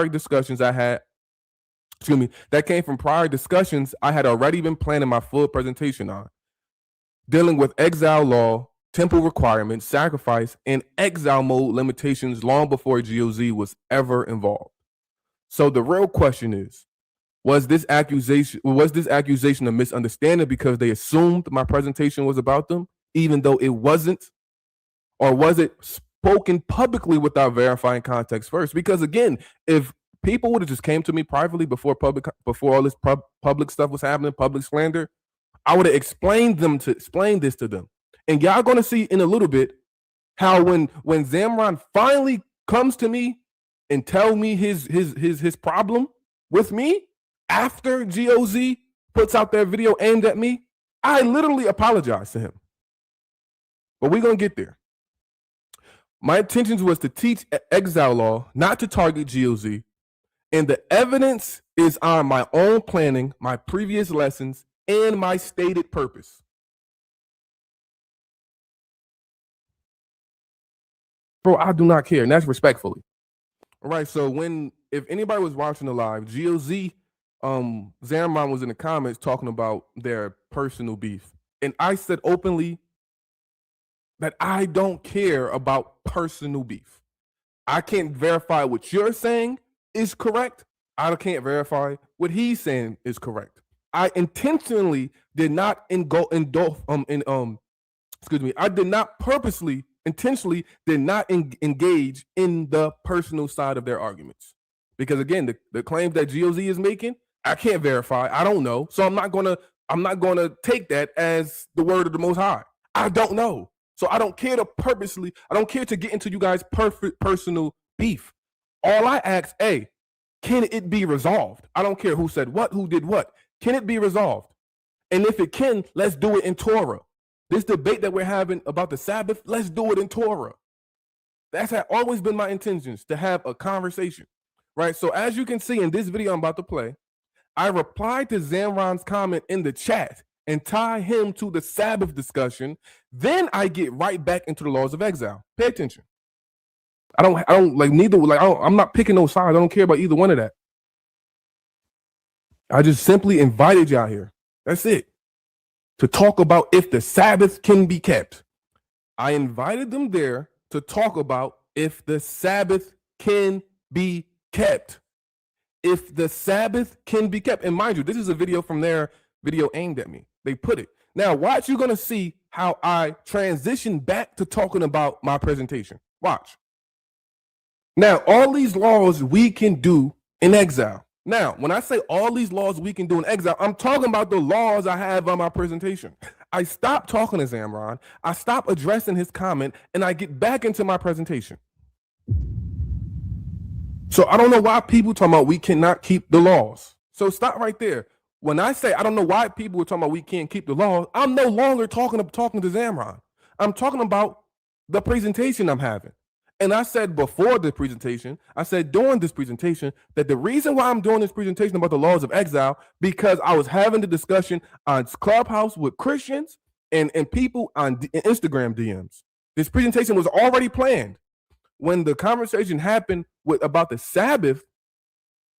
discussions I had. That came from prior discussions I had already been planning my full presentation on, dealing with exile law, temple requirements, sacrifice, and exile mode limitations long before GOZ was ever involved. So the real question is, was this accusation a misunderstanding because they assumed my presentation was about them, even though it wasn't? Or was it spoken publicly without verifying context first? Because again, if people would have just came to me privately before all this public stuff was happening, public slander, I would have explained this to them. And y'all gonna see in a little bit how when Zamron finally comes to me and tell me his problem with me, after GOZ puts out their video aimed at me, I literally apologize to him. But we're going to get there. My intentions was to teach exile law, not to target GOZ. And the evidence is on my own planning, my previous lessons, and my stated purpose. Bro, I do not care, and that's respectfully. All right, so if anybody was watching the live, GOZ, Zamron was in the comments talking about their personal beef. And I said openly that I don't care about personal beef. I can't verify what you're saying is correct. I can't verify what he's saying is correct. I intentionally did not intentionally did not engage in the personal side of their arguments. Because again, the claims that GOZ is making, I can't verify. I don't know. So I'm not gonna take that as the word of the Most High. I don't know. So I don't care to get into you guys' perfect personal beef. All I ask, hey, can it be resolved? I don't care who said what, who did what. Can it be resolved? And if it can, let's do it in Torah. This debate that we're having about the Sabbath, let's do it in Torah. That's always been my intentions, to have a conversation, right? So as you can see in this video I'm about to play, I replied to Zamron's comment in the chat and tie him to the Sabbath discussion. Then I get right back into the laws of exile. Pay attention. I'm not picking no sides. I don't care about either one of that. I just simply invited y'all here. That's it. To talk about if the Sabbath can be kept. I invited them there to talk about if the Sabbath can be kept. If the Sabbath can be kept. And mind you, this is a video from their video aimed at me. They put it. Now, watch, you're going to see how I transition back to talking about my presentation. Watch. Now, all these laws we can do in exile. Now, when I say all these laws we can do in exile, I'm talking about the laws I have on my presentation. I stop talking to Zamron, I stop addressing his comment, and I get back into my presentation. So I don't know why people talking about we cannot keep the laws. So stop right there. When I say I don't know why people are talking about we can't keep the laws, I'm no longer talking to Zamron. I'm talking about the presentation I'm having. And I said before the presentation, I said during this presentation, that the reason why I'm doing this presentation about the laws of exile, because I was having the discussion on Clubhouse with Christians and people on Instagram DMs. This presentation was already planned. When the conversation happened about the Sabbath,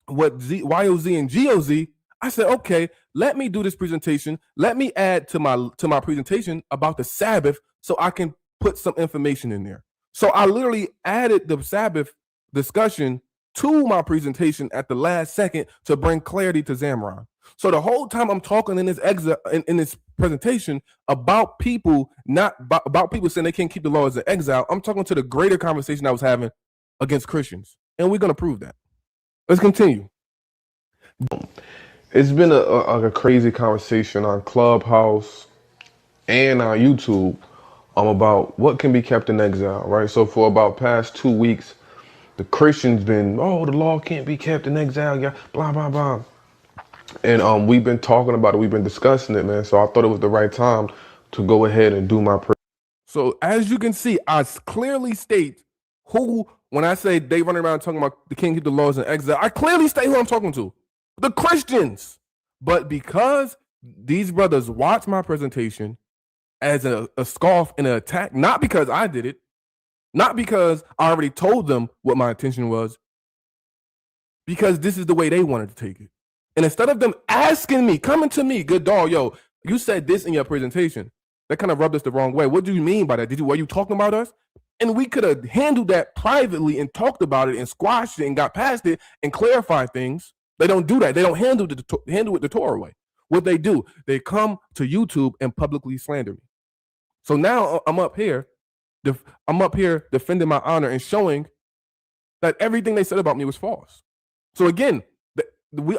what YOZ and GOZ, I said, okay, let me do this presentation. Let me add to my presentation about the Sabbath so I can put some information in there. So I literally added the Sabbath discussion to my presentation at the last second to bring clarity to Zamron. So the whole time I'm talking in this presentation about people about people saying they can't keep the laws of exile, I'm talking to the greater conversation I was having against Christians, and we're gonna prove that. Let's continue. It's been a crazy conversation on Clubhouse and on YouTube about what can be kept in exile, right? So for about past 2 weeks, the Christians been, the law can't be kept in exile, yeah, blah, blah, blah. And we've been talking about it, we've been discussing it, man. So I thought it was the right time to go ahead and do my So as you can see, I clearly state who, when I say they running around talking about the can't keep the laws in exile, I clearly state who I'm talking to. The Christians. But because these brothers watch my presentation as a scoff and an attack, not because I did it, not because I already told them what my intention was, because this is the way they wanted to take it. And instead of them asking me, coming to me, good dog, yo, you said this in your presentation, that kind of rubbed us the wrong way. What do you mean by that? Were you talking about us? And we could have handled that privately and talked about it and squashed it and got past it and clarified things. They don't do that. They don't handle it the Torah way. What they do, they come to YouTube and publicly slander me. So now I'm up here defending my honor and showing that everything they said about me was false. So again,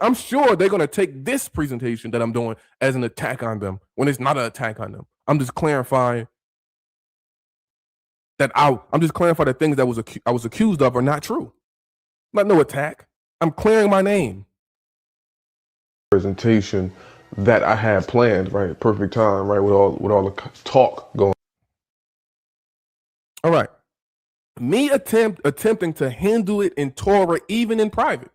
I'm sure they're going to take this presentation that I'm doing as an attack on them when it's not an attack on them. I'm just clarifying that I'm just clarifying that things that I was accused of are not true. Not no attack. I'm clearing my name. Presentation that I had planned, right? Perfect time, right? With all the talk going. All right. Me attempting to handle it in Torah, even in private.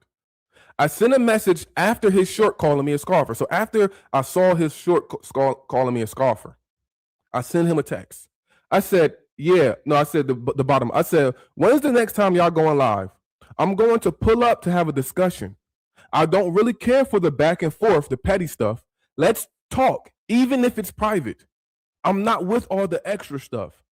I sent a message after his short calling me a scoffer. So after I saw his short calling me a scoffer, I sent him a text. I said, I said the bottom. I said, when's the next time y'all going live? I'm going to pull up to have a discussion. I don't really care for the back and forth, the petty stuff. Let's talk, even if it's private. I'm not with all the extra stuff.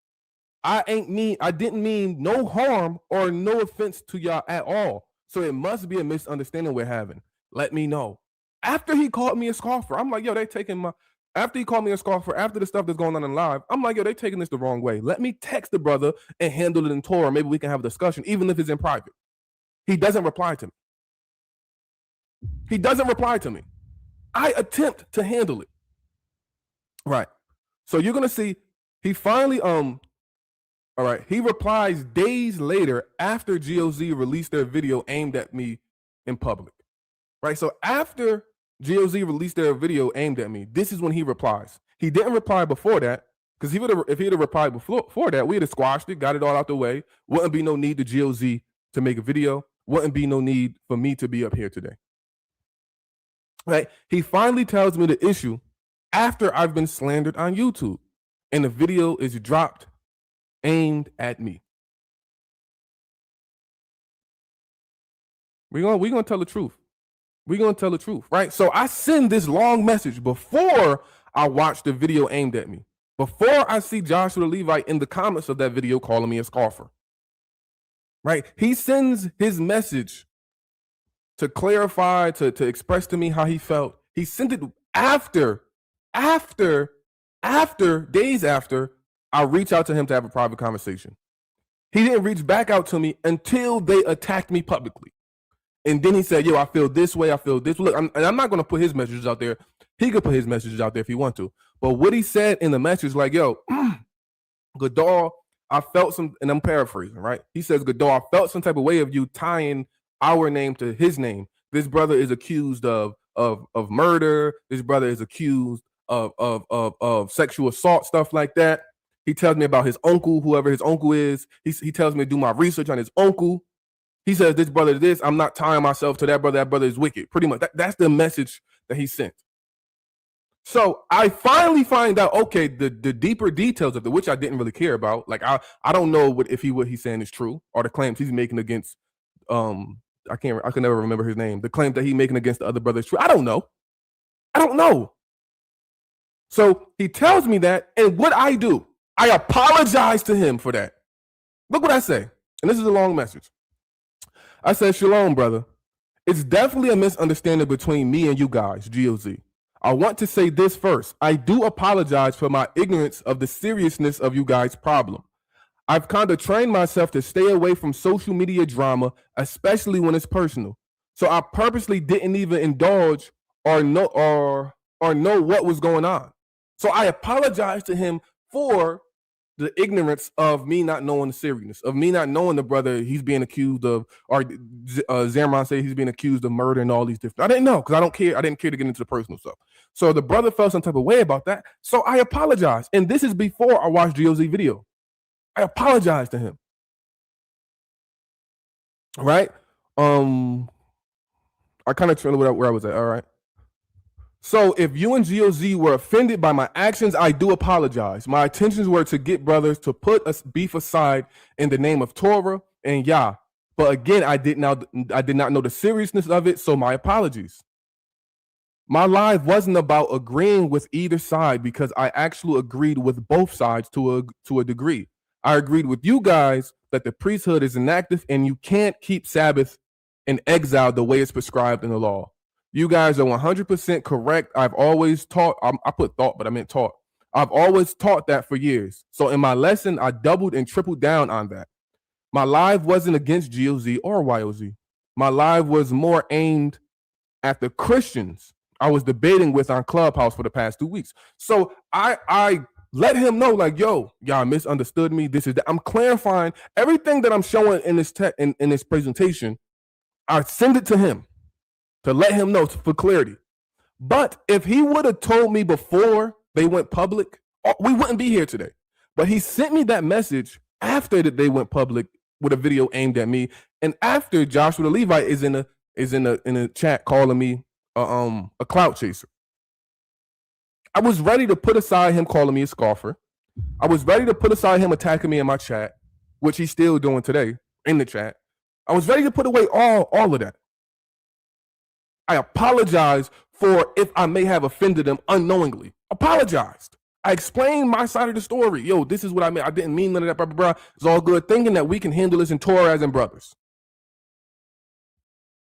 I didn't mean no harm or no offense to y'all at all. So it must be a misunderstanding we're having. Let me know. After he called me a scoffer, I'm like, yo, after he called me a scoffer, after the stuff that's going on in live, I'm like, yo, they taking this the wrong way. Let me text the brother and handle it in Torah. Maybe we can have a discussion, even if it's in private. He doesn't reply to me. I attempt to handle it. Right. So you're going to see He finally all right, he replies days later after GOZ released their video aimed at me in public. Right? So after GOZ released their video aimed at me, this is when he replies. He didn't reply before that, because if he'd have replied before that, we'd have squashed it, got it all out the way. Wouldn't be no need to GOZ to make a video. Wouldn't be no need for me to be up here today. Right? He finally tells me the issue after I've been slandered on YouTube, and the video is dropped aimed at me. We're gonna tell the truth. We're gonna tell the truth, right? So I send this long message before I watch the video aimed at me, before I see Joshua Levite in the comments of that video calling me a scoffer. Right? He sends his message to clarify, to express to me how he felt. He sent it after, days after I reach out to him to have a private conversation. He didn't reach back out to me until they attacked me publicly. And then he said, yo, I feel this way, I feel this way. Look, I'm not going to put his messages out there. He could put his messages out there if he wants to. But what he said in the message, like, yo, Gadol, I felt some, and I'm paraphrasing, right? He says, Gadol, I felt some type of way of you tying our name to his name. This brother is accused of murder. This brother is accused of sexual assault, stuff like that. He tells me about his uncle, whoever his uncle is. He tells me to do my research on his uncle. He says, this brother is this. I'm not tying myself to that brother. That brother is wicked. Pretty much. That's the message that he sent. So I finally find out, okay, the deeper details of it, which I didn't really care about. Like, I don't know what he's saying is true, or the claims he's making against, I can never remember his name. The claim that he's making against the other brother is true. I don't know. So he tells me that, and what I do, I apologize to him for that. Look what I say. And this is a long message. I said, Shalom, brother. It's definitely a misunderstanding between me and you guys, GOZ. I want to say this first. I do apologize for my ignorance of the seriousness of you guys' problem. I've kind of trained myself to stay away from social media drama, especially when it's personal. So I purposely didn't even indulge or know what was going on. So I apologize to him for the ignorance of me not knowing the seriousness, of me not knowing the brother he's being accused of, or Zerman said he's being accused of murder and all these different. I didn't know, because I don't care. I didn't care to get into the personal stuff. So the brother felt some type of way about that. So I apologize. And this is before I watched GOZ video. I apologize to him. All right. I kind of trailed where I was at. All right. So if you and GOZ were offended by my actions, I do apologize. My intentions were to get brothers to put us beef aside in the name of Torah and Yah. But again, I did not know the seriousness of it, so my apologies. My live wasn't about agreeing with either side, because I actually agreed with both sides to a degree. I agreed with you guys that the priesthood is inactive and you can't keep Sabbath in exile the way it's prescribed in the law. You guys are 100% correct. I've always taught, I put thought, but I meant taught. I've always taught that for years. So in my lesson, I doubled and tripled down on that. My live wasn't against GOZ or YOZ. My live was more aimed at the Christians I was debating with on Clubhouse for the past 2 weeks. So I let him know, like, yo, y'all misunderstood me. This is that. I'm clarifying everything that I'm showing in this in this presentation. I send it to him to let him know for clarity. But if he would have told me before they went public, we wouldn't be here today. But he sent me that message after that they went public with a video aimed at me, and after Joshua the Levite is in a chat calling me a clout chaser. I was ready to put aside him calling me a scoffer. I was ready to put aside him attacking me in my chat, which he's still doing today in the chat. I was ready to put away all of that. I apologize for if I may have offended him unknowingly. Apologized. I explained my side of the story. Yo, this is what I meant. I didn't mean none of that, blah, blah, blah. It's all good. Thinking that we can handle this in Torah as in brothers.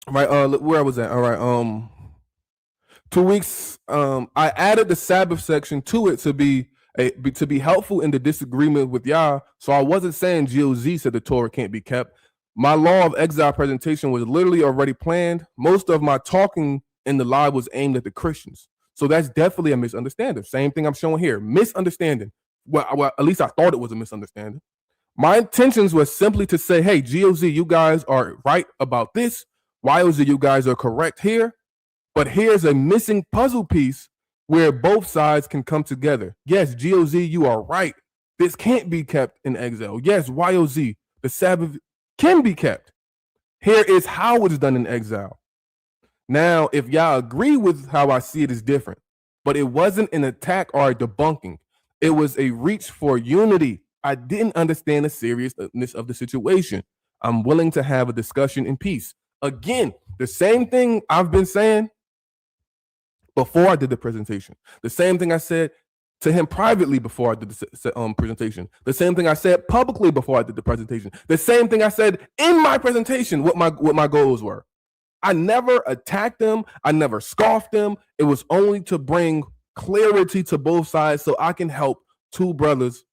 Right, where I was at. All right, 2 weeks. I added the Sabbath section to it to be helpful in the disagreement with Yah. So I wasn't saying GOZ said the Torah can't be kept. My law of exile presentation was literally already planned. Most of my talking in the live was aimed at the Christians. So that's definitely a misunderstanding. Same thing I'm showing here. Misunderstanding well, at least I thought it was a misunderstanding. My intentions were simply to say, hey, GOZ, you guys are right about this. YOZ, you guys are correct here. But here's a missing puzzle piece where both sides can come together. Yes, GOZ, you are right. This can't be kept in exile. Yes, YOZ, the Sabbath can be kept. Here is how it's done in exile. Now, if y'all agree with how I see it is different, but it wasn't an attack or a debunking. It was a reach for unity. I didn't understand the seriousness of the situation. I'm willing to have a discussion in peace. Again, the same thing I've been saying before I did the presentation. The same thing I said to him privately before I did the presentation. The same thing I said publicly before I did the presentation. The same thing I said in my presentation, what my goals were. I never attacked them. I never scoffed them. It was only to bring clarity to both sides so I can help two brothers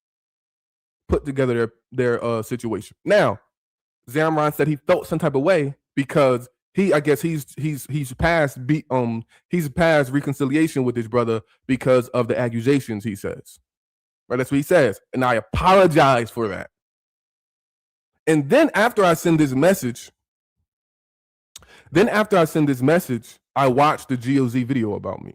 put together their situation. Now, Zamron said he felt some type of way because I guess he's past reconciliation with his brother because of the accusations, he says. Right, that's what he says. And I apologize for that. And then after I send this message, I watched the GOZ video about me.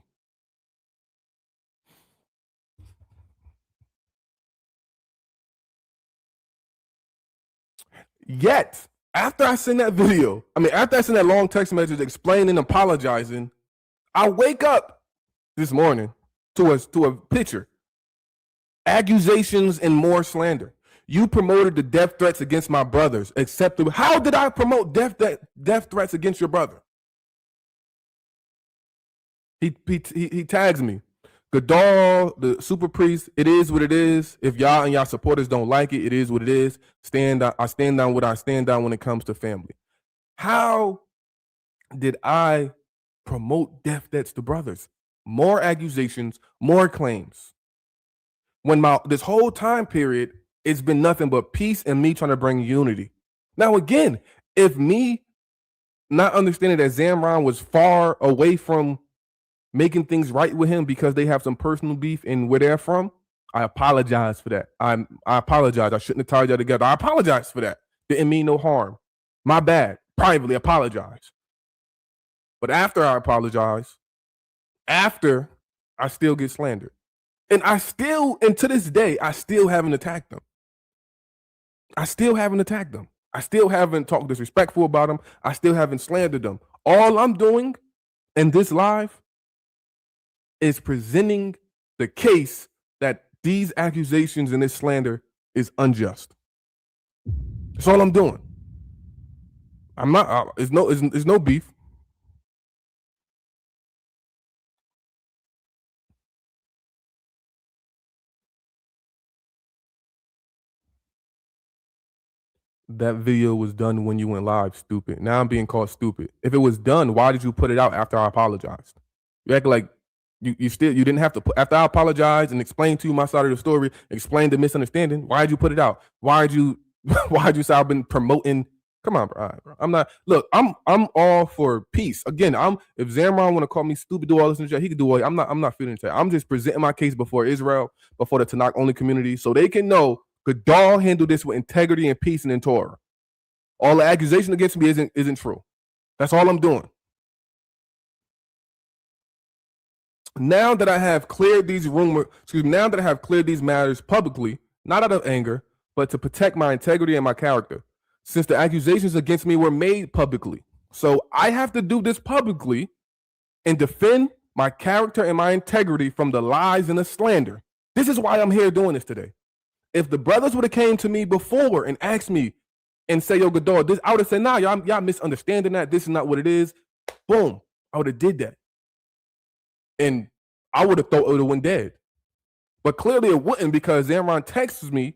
Yet, after I send that video, after I send that long text message explaining, apologizing, I wake up this morning to a picture. Accusations and more slander. You promoted the death threats against my brothers. How did I promote death threats against your brother? He tags me. Gadol, the super priest, it is what it is. If y'all and y'all supporters don't like it, it is what it is. I stand down what I stand down when it comes to family. How did I promote death threats to brothers? More accusations, more claims. When this whole time period, it's been nothing but peace and me trying to bring unity. Now, again, if me not understanding that Zamron was far away from making things right with him because they have some personal beef and where they're from, I apologize for that. I apologize. I shouldn't have tied y'all together. I apologize for that. Didn't mean no harm. My bad. Privately apologize. But after I apologize, after I still get slandered. And to this day, I still haven't attacked them. I still haven't talked disrespectful about them. I still haven't slandered them. All I'm doing in this live is presenting the case that these accusations and this slander is unjust. That's all I'm doing. I'm not. It's no beef. That video was done when you went live, stupid. Now I'm being called stupid. If it was done, why did you put it out after I apologized? You act like you didn't have to put, after I apologized and explained to you my side of the story, explained the misunderstanding. Why did you put it out? Why did you say I've been promoting? Come on, bro. All right, bro. I'm not. Look, I'm all for peace. Again, if Zamron want to call me stupid, do all this and shit, he can do all. I'm not feeling that. I'm just presenting my case before Israel, before the Tanakh only community, so they can know Gadol handle this with integrity and peace and in Torah. All the accusation against me isn't true. That's all I'm doing. Now that I have cleared these matters publicly, not out of anger, but to protect my integrity and my character, since the accusations against me were made publicly. So I have to do this publicly and defend my character and my integrity from the lies and the slander. This is why I'm here doing this today. If the brothers would have came to me before and asked me and say, yo, Gadol, this, I would have said, nah, y'all misunderstanding that. This is not what it is. Boom. I would have did that. And I would have thought it would have went dead. But clearly it wouldn't, because Zamron texts me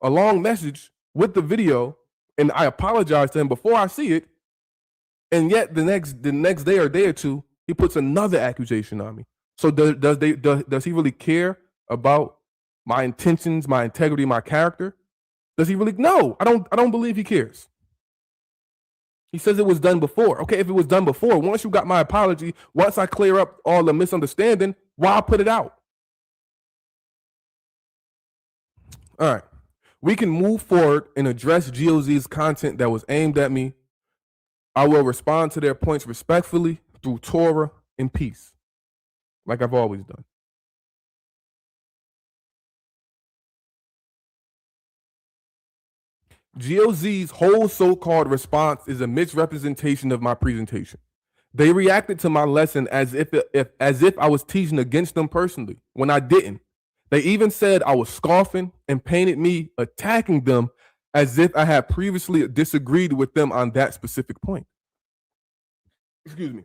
a long message with the video, and I apologize to him before I see it. And yet the next day or day or two, he puts another accusation on me. So does he really care about my intentions, my integrity, my character? Does he really? No, I don't believe he cares. He says it was done before. Okay, if it was done before, once you got my apology, once I clear up all the misunderstanding, why put it out? All right. We can move forward and address GOZ's content that was aimed at me. I will respond to their points respectfully through Torah and peace, like I've always done. GOZ's whole so-called response is a misrepresentation of my presentation. They reacted to my lesson as if I was teaching against them personally, when I didn't. They even said I was scoffing and painted me attacking them as if I had previously disagreed with them on that specific point. Excuse me.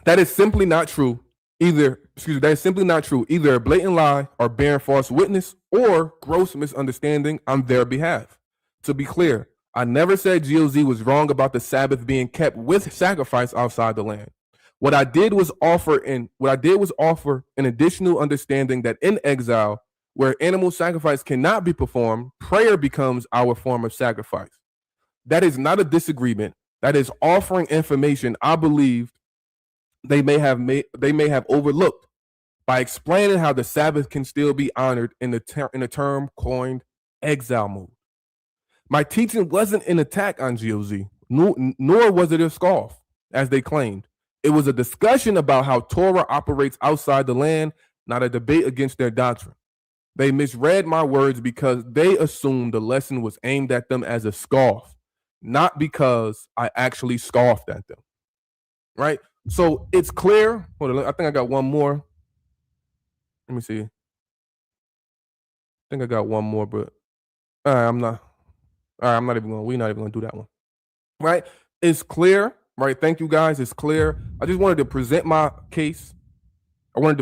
That is simply not true. That is simply not true. Either a blatant lie or bearing false witness or gross misunderstanding on their behalf. To be clear, I never said GOZ was wrong about the Sabbath being kept with sacrifice outside the land. What I did was offer an additional understanding that in exile, where animal sacrifice cannot be performed, prayer becomes our form of sacrifice. That is not a disagreement. That is offering information I believe they may have overlooked by explaining how the Sabbath can still be honored in the term coined exile mode. My teaching wasn't an attack on GOZ, nor was it a scoff, as they claimed. It was a discussion about how Torah operates outside the land, not a debate against their doctrine. They misread my words because they assumed the lesson was aimed at them as a scoff, not because I actually scoffed at them. Right? So it's clear. Hold on, I think I got one more. Let me see. I think I got one more, but I'm not. All right, we're not even gonna do that one. Right? It's clear, right? Thank you guys. It's clear. I just wanted to present my case. I was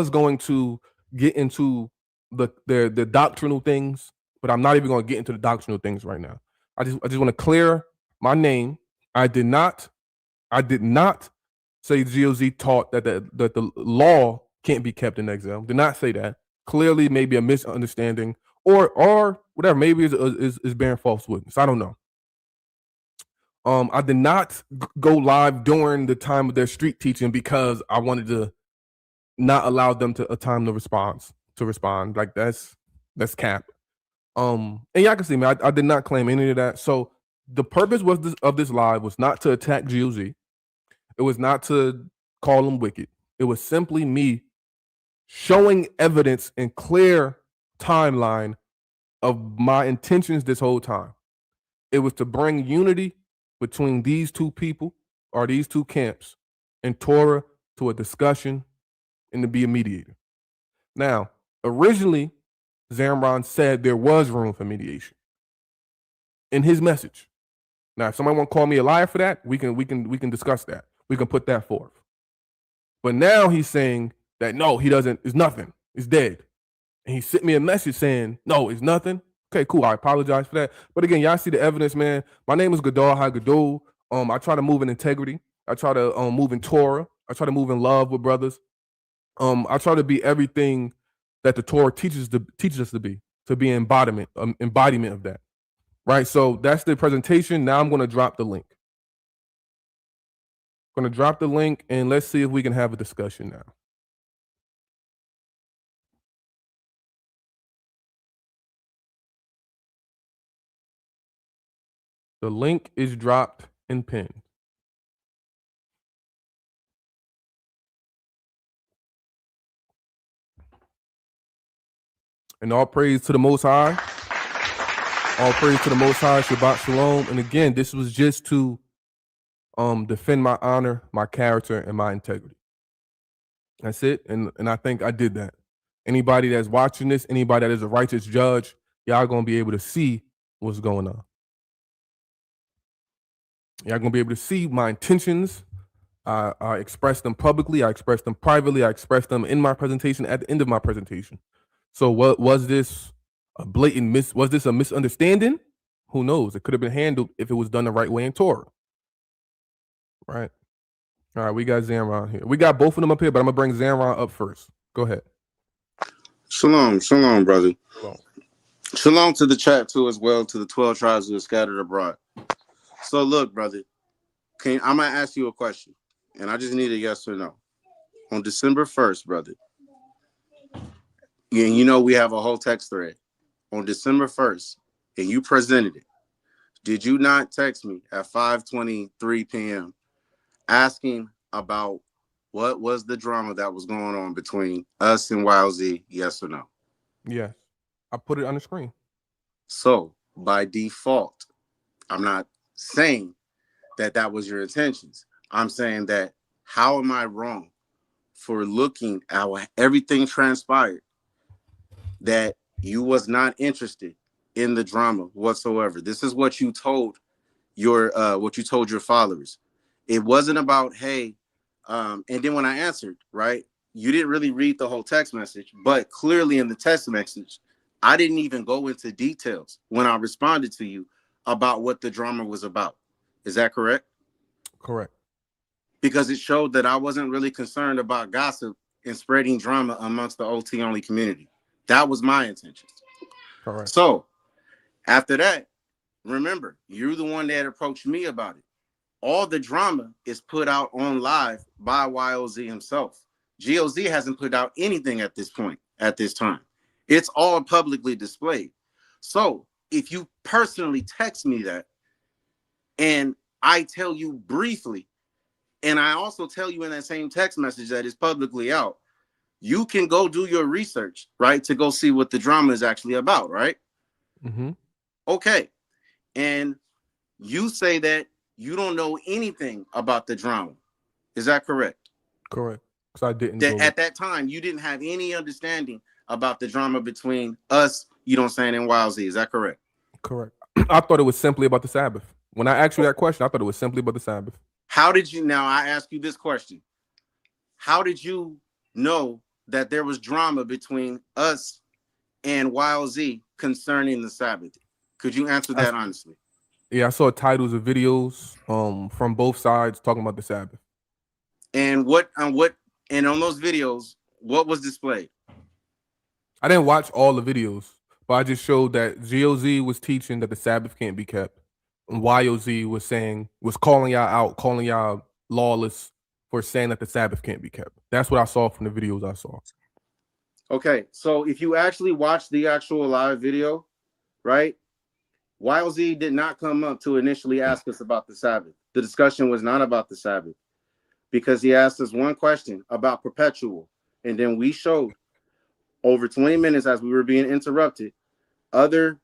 going to get into the doctrinal things, but I'm not even going to get into the doctrinal things right now. I just want to clear my name. I did not say GOZ taught that the law can't be kept in exile. Did not say that. Clearly, maybe a misunderstanding or whatever. Maybe is bearing false witness. I don't know. I did not go live during the time of their street teaching because I wanted to not allow them to a time to respond. Like that's cap. And y'all can see me. I did not claim any of that. So the purpose of this live was not to attack GOZ. It was not to call them wicked. It was simply me showing evidence and clear timeline of my intentions this whole time. It was to bring unity between these two people or these two camps and Torah to a discussion and to be a mediator. Now, originally, Zamron said there was room for mediation in his message. Now, if somebody want to call me a liar for that, we can discuss that. We can put that forth. But now he's saying that no, he doesn't. It's nothing. It's dead. And he sent me a message saying no, it's nothing. Okay, cool. I apologize for that. But again, y'all see the evidence, man. My name is Gadol HaGadol. I try to move in integrity. I try to move in Torah. I try to move in love with brothers. I try to be everything that the Torah teaches us to be embodiment of that. Right. So that's the presentation. Now I'm going to drop the link. And let's see if we can have a discussion now. The link is dropped and pinned. And all praise to the Most High. All praise to the Most High. Shabbat Shalom. And again, this was just to defend my honor, my character, and my integrity. That's it. And I think I did that. Anybody that's watching this, anybody that is a righteous judge, y'all gonna be able to see what's going on. Y'all gonna be able to see my intentions. I expressed them publicly. I expressed them privately. I expressed them in my presentation at the end of my presentation. So what was this a blatant was this a misunderstanding? Who knows? It could have been handled if it was done the right way in Torah. Right. All right, we got Zamron here. We got both of them up here, but I'm gonna bring Zamron up first. Go ahead. Shalom, brother. Shalom to the chat too, as well, to the 12 tribes who are scattered abroad. So look, brother, I might ask you a question, and I just need a yes or no. On December 1st, brother, You know, we have a whole text thread on December 1st, and you presented it. Did you not text me at 5:23 p.m. asking about what was the drama that was going on between us and YLZ? Yes or no? Yes. I put it on the screen. So by default, I'm not saying that that was your intentions. I'm saying that how am I wrong for looking at how everything transpired that you was not interested in the drama whatsoever? This is what you told your followers. It wasn't about, hey, and then when I answered, right, you didn't really read the whole text message, but clearly in the text message, I didn't even go into details when I responded to you about what the drama was about. Is that correct? Correct. Because it showed that I wasn't really concerned about gossip and spreading drama amongst the OT only community. That was my intentions. Correct. So after that, remember, you're the one that approached me about it. All the drama is put out on live by YOZ himself. GOZ hasn't put out anything at this point, at this time. It's all publicly displayed. So if you personally text me that, and I tell you briefly, and I also tell you in that same text message that is publicly out, you can go do your research, right, to go see what the drama is actually about, right? Mm-hmm. Okay. And you say that you don't know anything about the drama. Is that correct? Correct. Because I didn't That go. at that time, you didn't have any understanding about the drama between us, you know what I'm saying, and YLZ. Is that correct? Correct. I thought it was simply about the Sabbath. When I asked you that question, I thought it was simply about the Sabbath. How did you, now I ask you this question. How did you know that there was drama between us and YLZ concerning the Sabbath? Could you answer that honestly? Yeah, I saw titles of videos from both sides talking about the Sabbath. And and on those videos, what was displayed? I didn't watch all the videos, but I just showed that GOZ was teaching that the Sabbath can't be kept. And YOZ was calling y'all out, calling y'all lawless for saying that the Sabbath can't be kept. That's what I saw from the videos I saw. Okay, so if you actually watch the actual live video, right? YLZ did not come up to initially ask us about the Sabbath. The discussion was not about the Sabbath because he asked us one question about perpetual. And then we showed over 20 minutes as we were being interrupted, other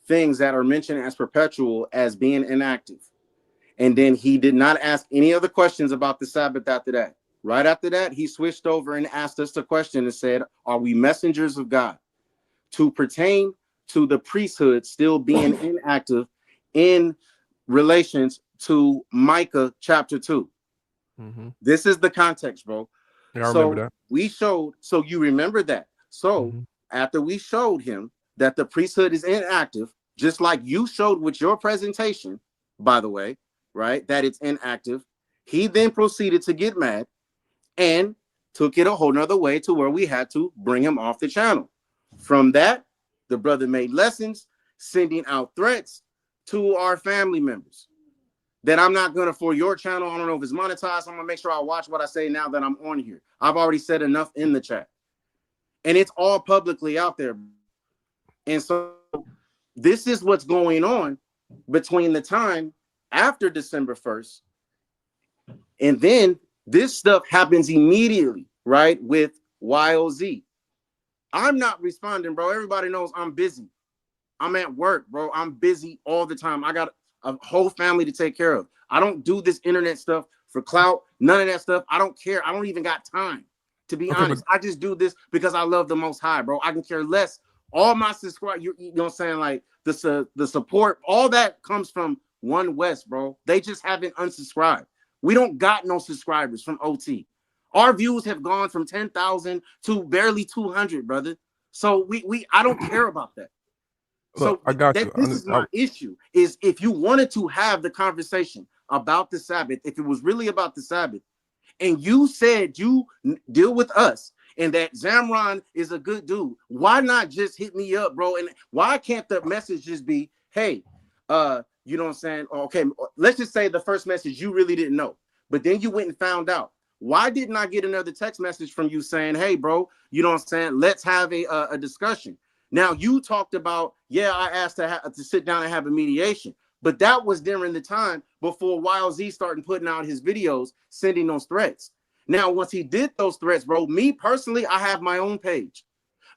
things that are mentioned as perpetual as being inactive. And then he did not ask any other questions about the Sabbath after that. Right after that, he switched over and asked us a question and said, are we messengers of God? To pertain to the priesthood still being inactive in relations to Micah chapter 2. Mm-hmm. This is the context, bro. Yeah, I remember that. We showed, so you remember that. So after we showed him that the priesthood is inactive, just like you showed with your presentation, by the way, right, that it's inactive, he then proceeded to get mad and took it a whole nother way to where we had to bring him off the channel. From that, the brother made lessons, sending out threats to our family members that I'm not gonna, for your channel, I don't know if it's monetized, I'm gonna make sure I watch what I say now that I'm on here. I've already said enough in the chat. And it's all publicly out there. And so this is what's going on between the time after December 1st. And then this stuff happens immediately, right, with YOZ. I'm not responding, bro. Everybody knows I'm busy. I'm at work, bro. I'm busy all the time. I got a whole family to take care of. I don't do this internet stuff for clout. None of that stuff. I don't care. I don't even got time, to be honest. I just do this because I love the Most High, bro. I can care less. All my subscribers, you know what I'm saying? Like the support, all that comes from One West, bro. They just haven't unsubscribed. We don't got no subscribers from OT. Our views have gone from 10,000 to barely 200, brother. So I don't care about that. Look, So I got you. This is my issue, is if you wanted to have the conversation about the Sabbath, if it was really about the Sabbath, and you said you deal with us and that Zamron is a good dude, why not just hit me up, bro? And why can't the message just be, hey, you know what I'm saying? Okay, let's just say the first message you really didn't know, but then you went and found out. Why didn't I get another text message from you saying, hey, bro, you know what I'm saying? Let's have a discussion. Now, you talked about, yeah, I asked to sit down and have a mediation, but that was during the time before YLZ started putting out his videos, sending those threats. Now, once he did those threats, bro, me personally, I have my own page.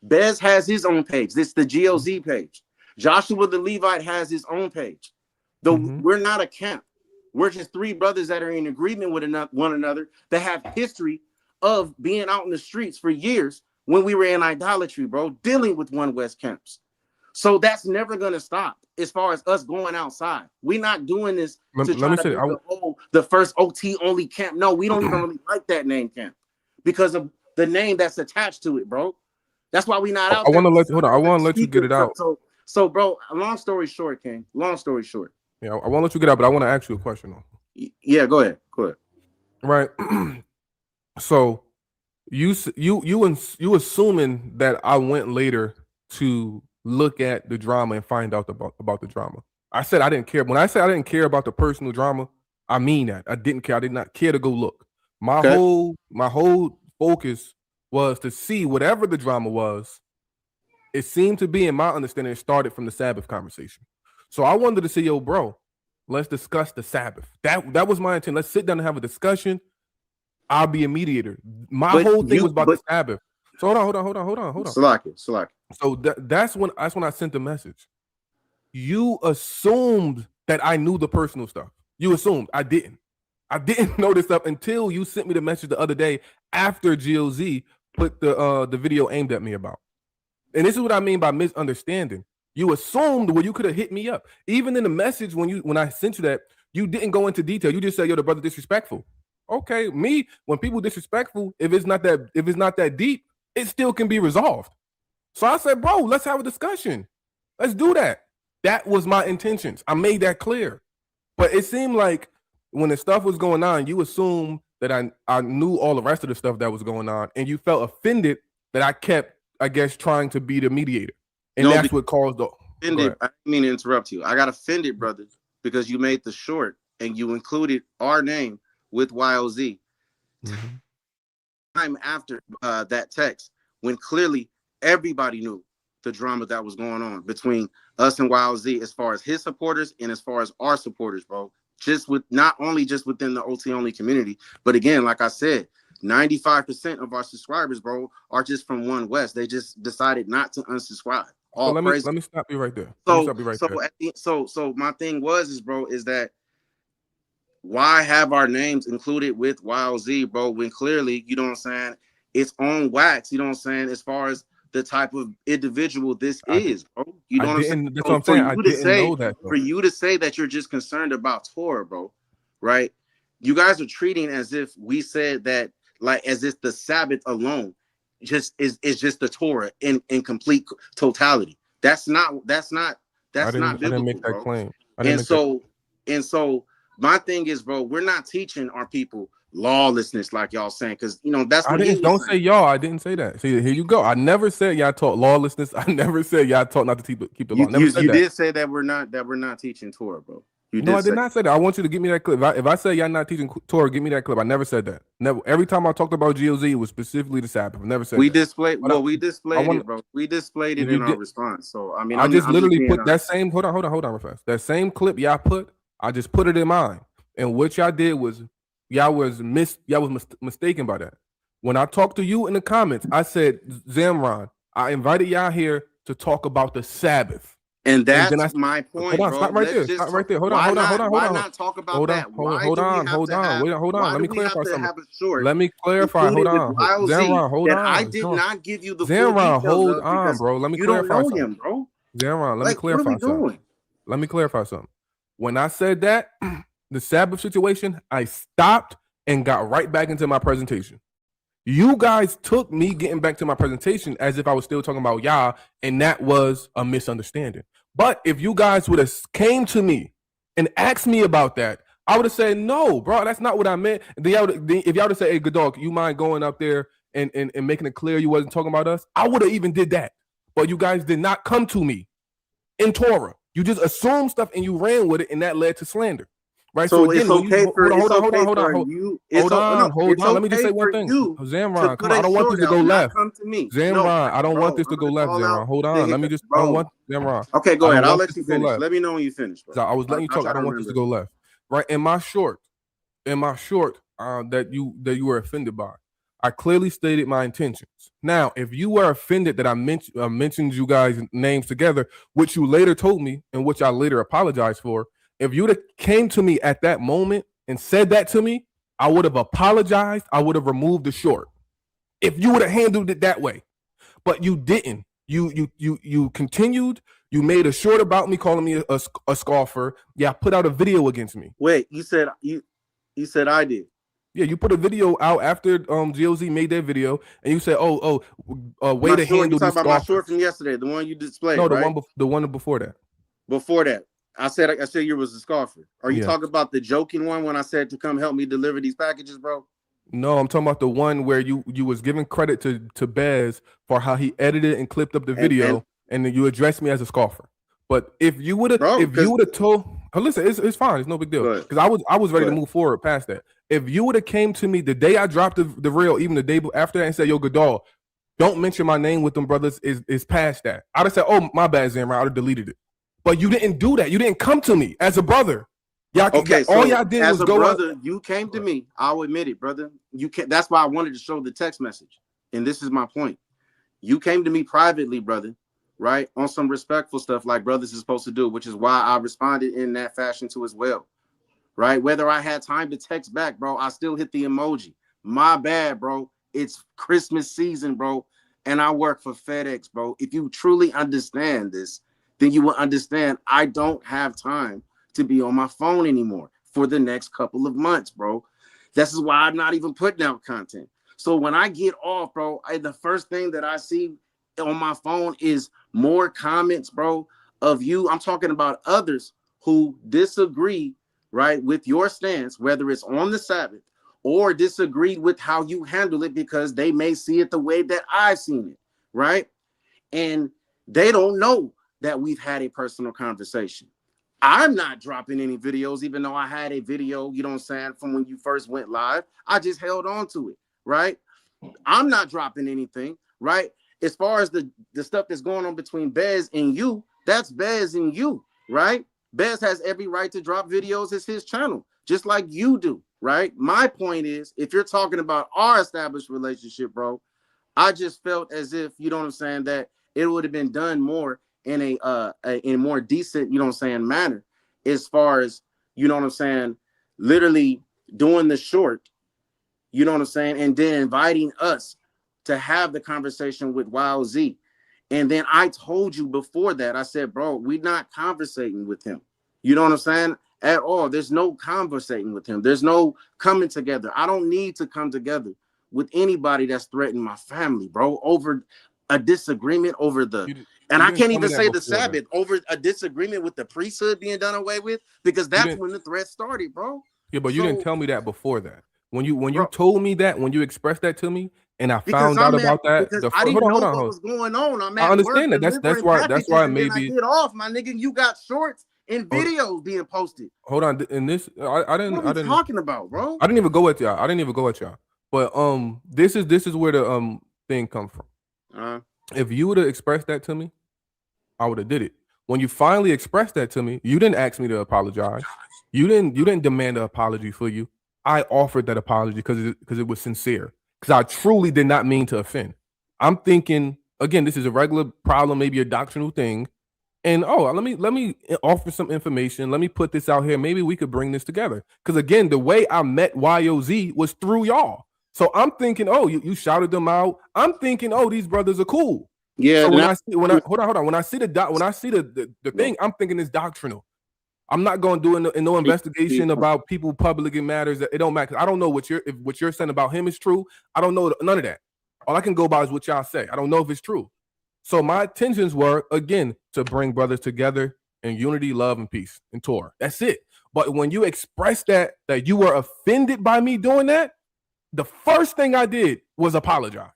Bez has his own page. This is the GLZ page. Joshua the Levite has his own page. Though we're not a camp. We're just three brothers that are in agreement with one another that have history of being out in the streets for years when we were in idolatry, bro, dealing with One West camps. So that's never going to stop as far as us going outside. We're not doing this to try to be the first OT only camp. No, we don't even really like that name camp because of the name that's attached to it, bro. That's why we're not out there. I want to let you get it out. So, bro, long story short, King. Long story short. Yeah, I want to let you get out, but I want to ask you a question though. Yeah, go ahead. Go ahead. Right. So you assuming that I went later to look at the drama and find out about the drama. I said I didn't care. When I said I didn't care about the personal drama, I mean that. I didn't care. I did not care to go look. My whole focus was to see whatever the drama was. It seemed to be, in my understanding, it started from the Sabbath conversation. So I wanted to say, yo, bro, let's discuss the Sabbath. That was my intent. Let's sit down and have a discussion. I'll be a mediator. My whole thing was about the Sabbath. So hold on. Salaki. So that's when I sent the message. You assumed that I knew the personal stuff. You assumed. I didn't know this stuff until you sent me the message the other day after GLZ put the video aimed at me about. And this is what I mean by misunderstanding. You assumed you could have hit me up. Even in the message when I sent you that, you didn't go into detail. You just said, yo, the brother disrespectful. Okay, when people disrespectful, if it's not that deep, it still can be resolved. So I said, bro, let's have a discussion. Let's do that. That was my intentions. I made that clear. But it seemed like when the stuff was going on, you assumed that I knew all the rest of the stuff that was going on, and you felt offended that I kept, I guess, trying to be the mediator. And that's what caused the offended. I didn't mean to interrupt you. I got offended, brother, because you made the short and you included our name with YLZ. Time after that text, when clearly everybody knew the drama that was going on between us and YLZ, as far as his supporters and as far as our supporters, bro. Not only just within the OT only community, but again, like I said, 95% of our subscribers, bro, are just from One West. They just decided not to unsubscribe. So let me stop you right there. So my thing is that why have our names included with YLZ, bro, when clearly, you know what I'm saying, it's on wax, you know what I'm saying, as far as the type of individual this is, bro. You know what I'm saying? That's what I'm saying. I didn't know that. For you to say that you're just concerned about Torah, bro, right? You guys are treating as if we said that, like, as if the Sabbath alone is just the Torah in complete totality. That's not biblical, I didn't make that bro. claim. And so my thing is, bro, we're not teaching our people lawlessness like y'all saying, because that's what don't say y'all. I didn't say that. See, here you go. I never said y'all taught lawlessness. I never said y'all taught not to keep the law. You did say that we're not teaching Torah, bro. I did not say that. I want you to give me that clip. If I say y'all not teaching Torah, give me that clip. I never said that. Never. Every time I talked about GLZ, it was specifically the Sabbath. I never said we that. displayed it, bro. We displayed it in our response. So I mean, I just literally put that same. Hold on, real fast. That same clip y'all put. I just put it in mine. And what y'all did was y'all was mistaken by that. When I talked to you in the comments, I said, Zamron, I invited y'all here to talk about the Sabbath. And that's my point, hold on, bro. Stop right there. Stop right there. Hold on. Why not talk about that? Hold on. Let me clarify something. Let me clarify. Hold on. Zamron, hold on. I did not give you the Zamron, hold on, bro. Let me clarify something. Him, bro. Zamron, let me clarify something. Let me clarify something. When I said that, the Sabbath situation, I stopped and got right back into my presentation. You guys took me getting back to my presentation as if I was still talking about y'all, and that was a misunderstanding. But if you guys would have came to me and asked me about that, I would have said, no, bro, that's not what I meant. If y'all would have said, hey, good dog, you mind going up there and making it clear you wasn't talking about us, I would have even did that. But you guys did not come to me in Torah. You just assumed stuff and you ran with it, and that led to slander. Right. So again, it's when you okay for hold on. it's Let me just okay say one for thing, you to Zamron. Come put on, I a don't want this short to go out, not left. come to me. Zamron, I don't want Bro, this to I'm go gonna left, call Zamron. out Hold the on. Let me hiccup, just. I don't bro. want Zamron. Okay, go I ahead. don't I'll want let this you to go finish. left. Let me know when you finish, bro. I was letting you I'll talk. try I to don't want this to remember. go left. Right. In my short, that you were offended by, I clearly stated my intentions. Now, if you were offended that I mentioned you guys' names together, which you later told me and which I later apologized for, if you'd have came to me at that moment and said that to me, I would have apologized. I would have removed the short. If you would have handled it that way, but you didn't. You continued. You made a short about me, calling me a scoffer. Yeah, I put out a video against me. Wait, you said I did. Yeah, you put a video out after GOZ made their video, and you said, way My to short. You handle these talking about my short scoffers. from yesterday, the one you displayed, No, right? the one before that. Before that, I said you was a scoffer. Are you Yeah. talking about the joking one when I said to come help me deliver these packages, bro? No, I'm talking about the one where you was giving credit to Bez for how he edited and clipped up the video, and then you addressed me as a scoffer. But if you would have told, listen, it's fine, it's no big deal. Because I was ready to move forward past that. If you would have came to me the day I dropped the reel, even the day after that, and said, "Yo, Godal, don't mention my name with them brothers," is past that. I'd have said, "Oh, my bad, Zamra," I'd have deleted it. But you didn't do that. You didn't come to me as a brother. All y'all did as was a go brother, out. you came to me. I'll admit it, brother. You can. That's why I wanted to show the text message, and this is my point. You came to me privately, brother, right, on some respectful stuff like brothers is supposed to do, which is why I responded in that fashion too as well, right? Whether I had time to text back, bro, I still hit the emoji. My bad, bro. It's Christmas season, bro, and I work for FedEx, bro. If you truly understand this, then you will understand I don't have time to be on my phone anymore for the next couple of months, bro. This is why I'm not even putting out content. So when I get off, bro, the first thing that I see on my phone is more comments, bro, of you. I'm talking about others who disagree, right, with your stance, whether it's on the Sabbath or disagree with how you handle it because they may see it the way that I've seen it, right? And they don't know that we've had a personal conversation. I'm not dropping any videos, even though I had a video, you know what I'm saying, from when you first went live. I just held on to it, right? I'm not dropping anything, right? As far as the stuff that's going on between Bez and you, that's Bez and you, right? Bez has every right to drop videos. It's his channel, just like you do, right? My point is, if you're talking about our established relationship, bro, I just felt as if, you know what I'm saying, that it would have been done more in a more decent, you know what I'm saying, manner, as far as, you know what I'm saying, literally doing the short, you know what I'm saying, and then inviting us to have the conversation with Wild Z. And then I told you before that, I said, bro, we're not conversating with him. You know what I'm saying? At all. There's no conversating with him. There's no coming together. I don't need to come together with anybody that's threatening my family, bro, over a disagreement over and I can't even say the Sabbath, over a disagreement with the priesthood being done away with, because that's when the threat started, bro. Yeah, but you didn't tell me that before that. When you told me that, when you expressed that to me, and I found out about that, because I didn't know what was going on. I'm at work delivering packages, and then I get off, my nigga. You got shorts and videos being posted. Hold on, in this, I didn't. What are we talking about, bro? I didn't even go at y'all. But this is where the thing come from. If you would have expressed that to me, I would have did it. When you finally expressed that to me, you didn't ask me to apologize. You didn't demand an apology for you. I offered that apology because it was sincere. Because I truly did not mean to offend. I'm thinking, again, this is a regular problem, maybe a doctrinal thing. And let me offer some information. Let me put this out here. Maybe we could bring this together. Because again, the way I met YOZ was through y'all. So I'm thinking, oh, you shouted them out. I'm thinking, oh, these brothers are cool. Yeah. So hold on. When I see the thing, I'm thinking it's doctrinal. I'm not going to do no investigation about people public matters. That it don't matter. I don't know what you're saying about him is true. I don't know none of that. All I can go by is what y'all say. I don't know if it's true. So my intentions were, again, to bring brothers together in unity, love, and peace and Torah. That's it. But when you express that you were offended by me doing that, the first thing I did was apologize.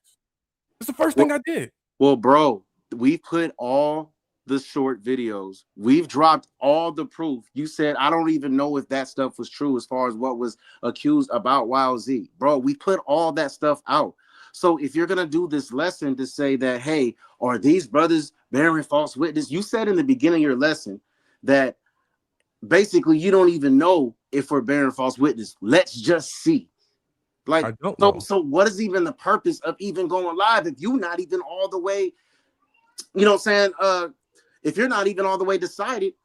It's the first thing I did. Well, bro, we put all the short videos. We've dropped all the proof. You said, I don't even know if that stuff was true as far as what was accused about YZ. Bro, we put all that stuff out. So if you're going to do this lesson to say that, hey, are these brothers bearing false witness? You said in the beginning of your lesson that basically you don't even know if we're bearing false witness. Let's just see. Like, I don't know. So what is even the purpose of even going live if you're not even all the way, you know what I'm saying? If you're not even all the way decided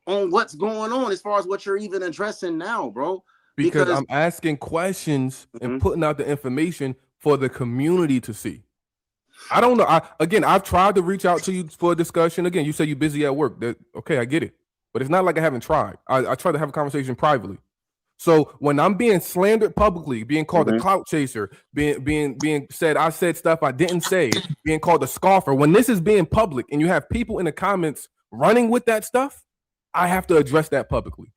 on what's going on as far as what you're even addressing now, bro. Because I'm asking questions and putting out the information for the community to see. I don't know. I've tried to reach out to you for a discussion. Again, you say you're busy at work. Okay, I get it. But it's not like I haven't tried. I tried to have a conversation privately. So when I'm being slandered publicly, being called a clout chaser, being said I said stuff I didn't say, being called a scoffer, when this is being public and you have people in the comments running with that stuff, I have to address that publicly.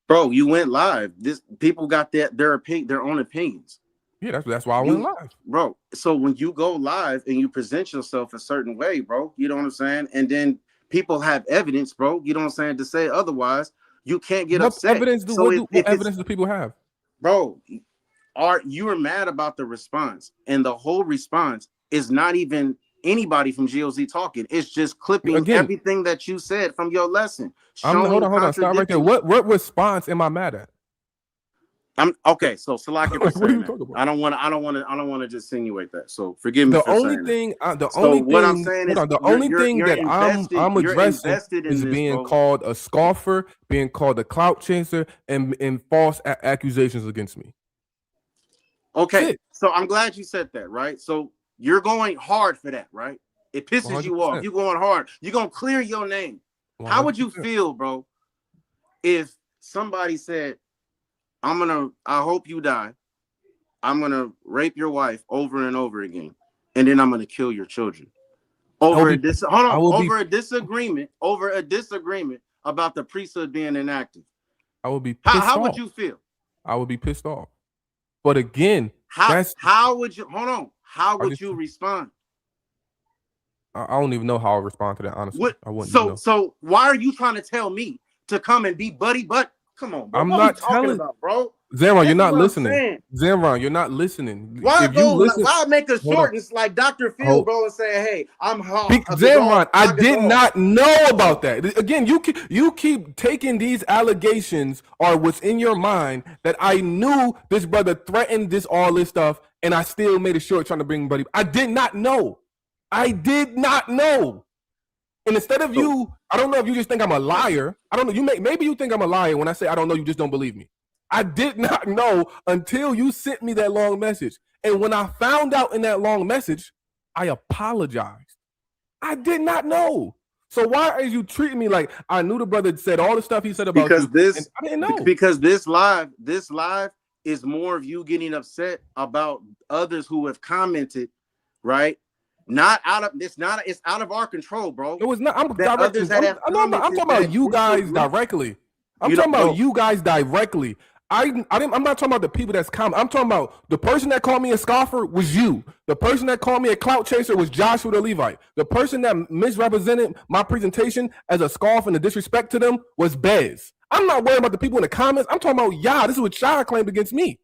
Bro, you went live. This people got their own opinions. Yeah, that's why I went live. Bro, so when you go live and you present yourself a certain way, bro, you know what I'm saying? And then people have evidence, bro, you know what I'm saying, to say otherwise, you can't get upset. What evidence do people have? Bro, you are mad about the response, and the whole response is not even anybody from GOZ talking. It's just clipping everything that you said from your lesson. Hold on, stop right there. What response am I mad at? I'm okay. So Salaki, what are you talking about? I don't want to just insinuate that. So forgive me. The only thing I'm addressing is being called a scoffer, being called a clout chaser, and false accusations against me. Okay, so I'm glad you said that, right? So you're going hard for that, right? It pisses 100%. You off. You're going hard. You're gonna clear your name. 100%. How would you feel, bro, if somebody said, I hope you die. I'm gonna rape your wife over and over again, and then I'm gonna kill your children over a disagreement about the priesthood being inactive. I would be pissed off. How would you feel? I would be pissed off. But again, how would you respond? I don't even know how I respond to that, honestly. I wouldn't know. So why are you trying to tell me to come and be buddy? Come on, bro. I'm not telling about, bro. Zamron, you're not listening. Zamron, you're not listening. Why make a shortness like Dr. Phil, bro, and say, hey, I'm hot. Zamron, I did not know about that. Again, you keep taking these allegations or what's in your mind that I knew this brother threatened all this stuff, and I still made a short trying to bring buddy. I did not know. And instead of you, I don't know if you just think I'm a liar. I don't know. Maybe you think I'm a liar when I say I don't know. You just don't believe me. I did not know until you sent me that long message. And when I found out in that long message, I apologized. I did not know. So why are you treating me like I knew the brother said all the stuff he said about you? I didn't know. Because this live is more of you getting upset about others who have commented, right? It's out of our control, bro. It was not. I'm talking about you guys directly. I'm talking about you guys directly. I'm not talking about the people that's commenting. I'm talking about the person that called me a scoffer was you. The person that called me a clout chaser was Joshua the Levite. The person that misrepresented my presentation as a scoff and a disrespect to them was Bez. I'm not worried about the people in the comments. I'm talking about this is what Shah claimed against me.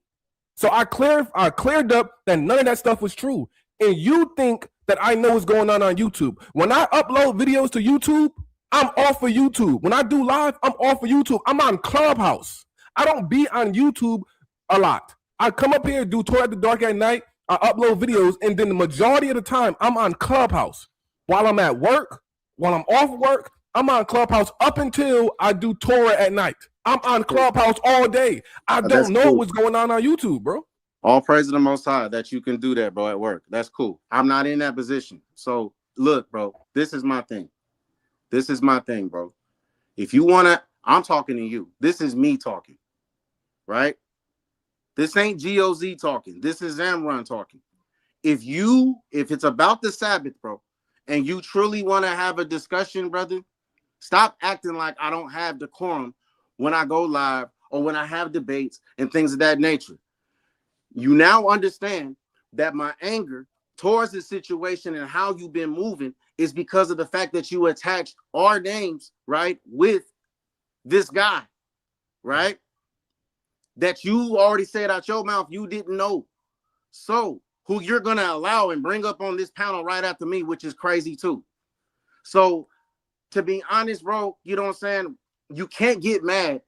So I cleared up that none of that stuff was true. And you think that I know what's going on YouTube. When I upload videos to YouTube, I'm off of YouTube. When I do live, I'm off of YouTube. I'm on Clubhouse. I don't be on YouTube a lot. I come up here, do Tour at the Dark at night, I upload videos, and then the majority of the time, I'm on Clubhouse. While I'm at work, while I'm off work, I'm on Clubhouse up until I do Torah at night. I'm on Clubhouse all day. I don't know what's going on YouTube, bro. All praise to the Most High that you can do that, bro, at work. That's cool. I'm not in that position. So, look, bro, this is my thing. Bro. If you want to, I'm talking to you. This is me talking, right? This ain't GOZ talking. This is Zamron talking. If it's about the Sabbath, bro, and you truly want to have a discussion, brother, stop acting like I don't have decorum when I go live or when I have debates and things of that nature. You now understand that my anger towards the situation and how you've been moving is because of the fact that you attached our names, right, with this guy, right, that you already said out your mouth you didn't know. So who you're going to allow and bring up on this panel right after me, which is crazy too. So to be honest, bro, you know what I'm saying? You can't get mad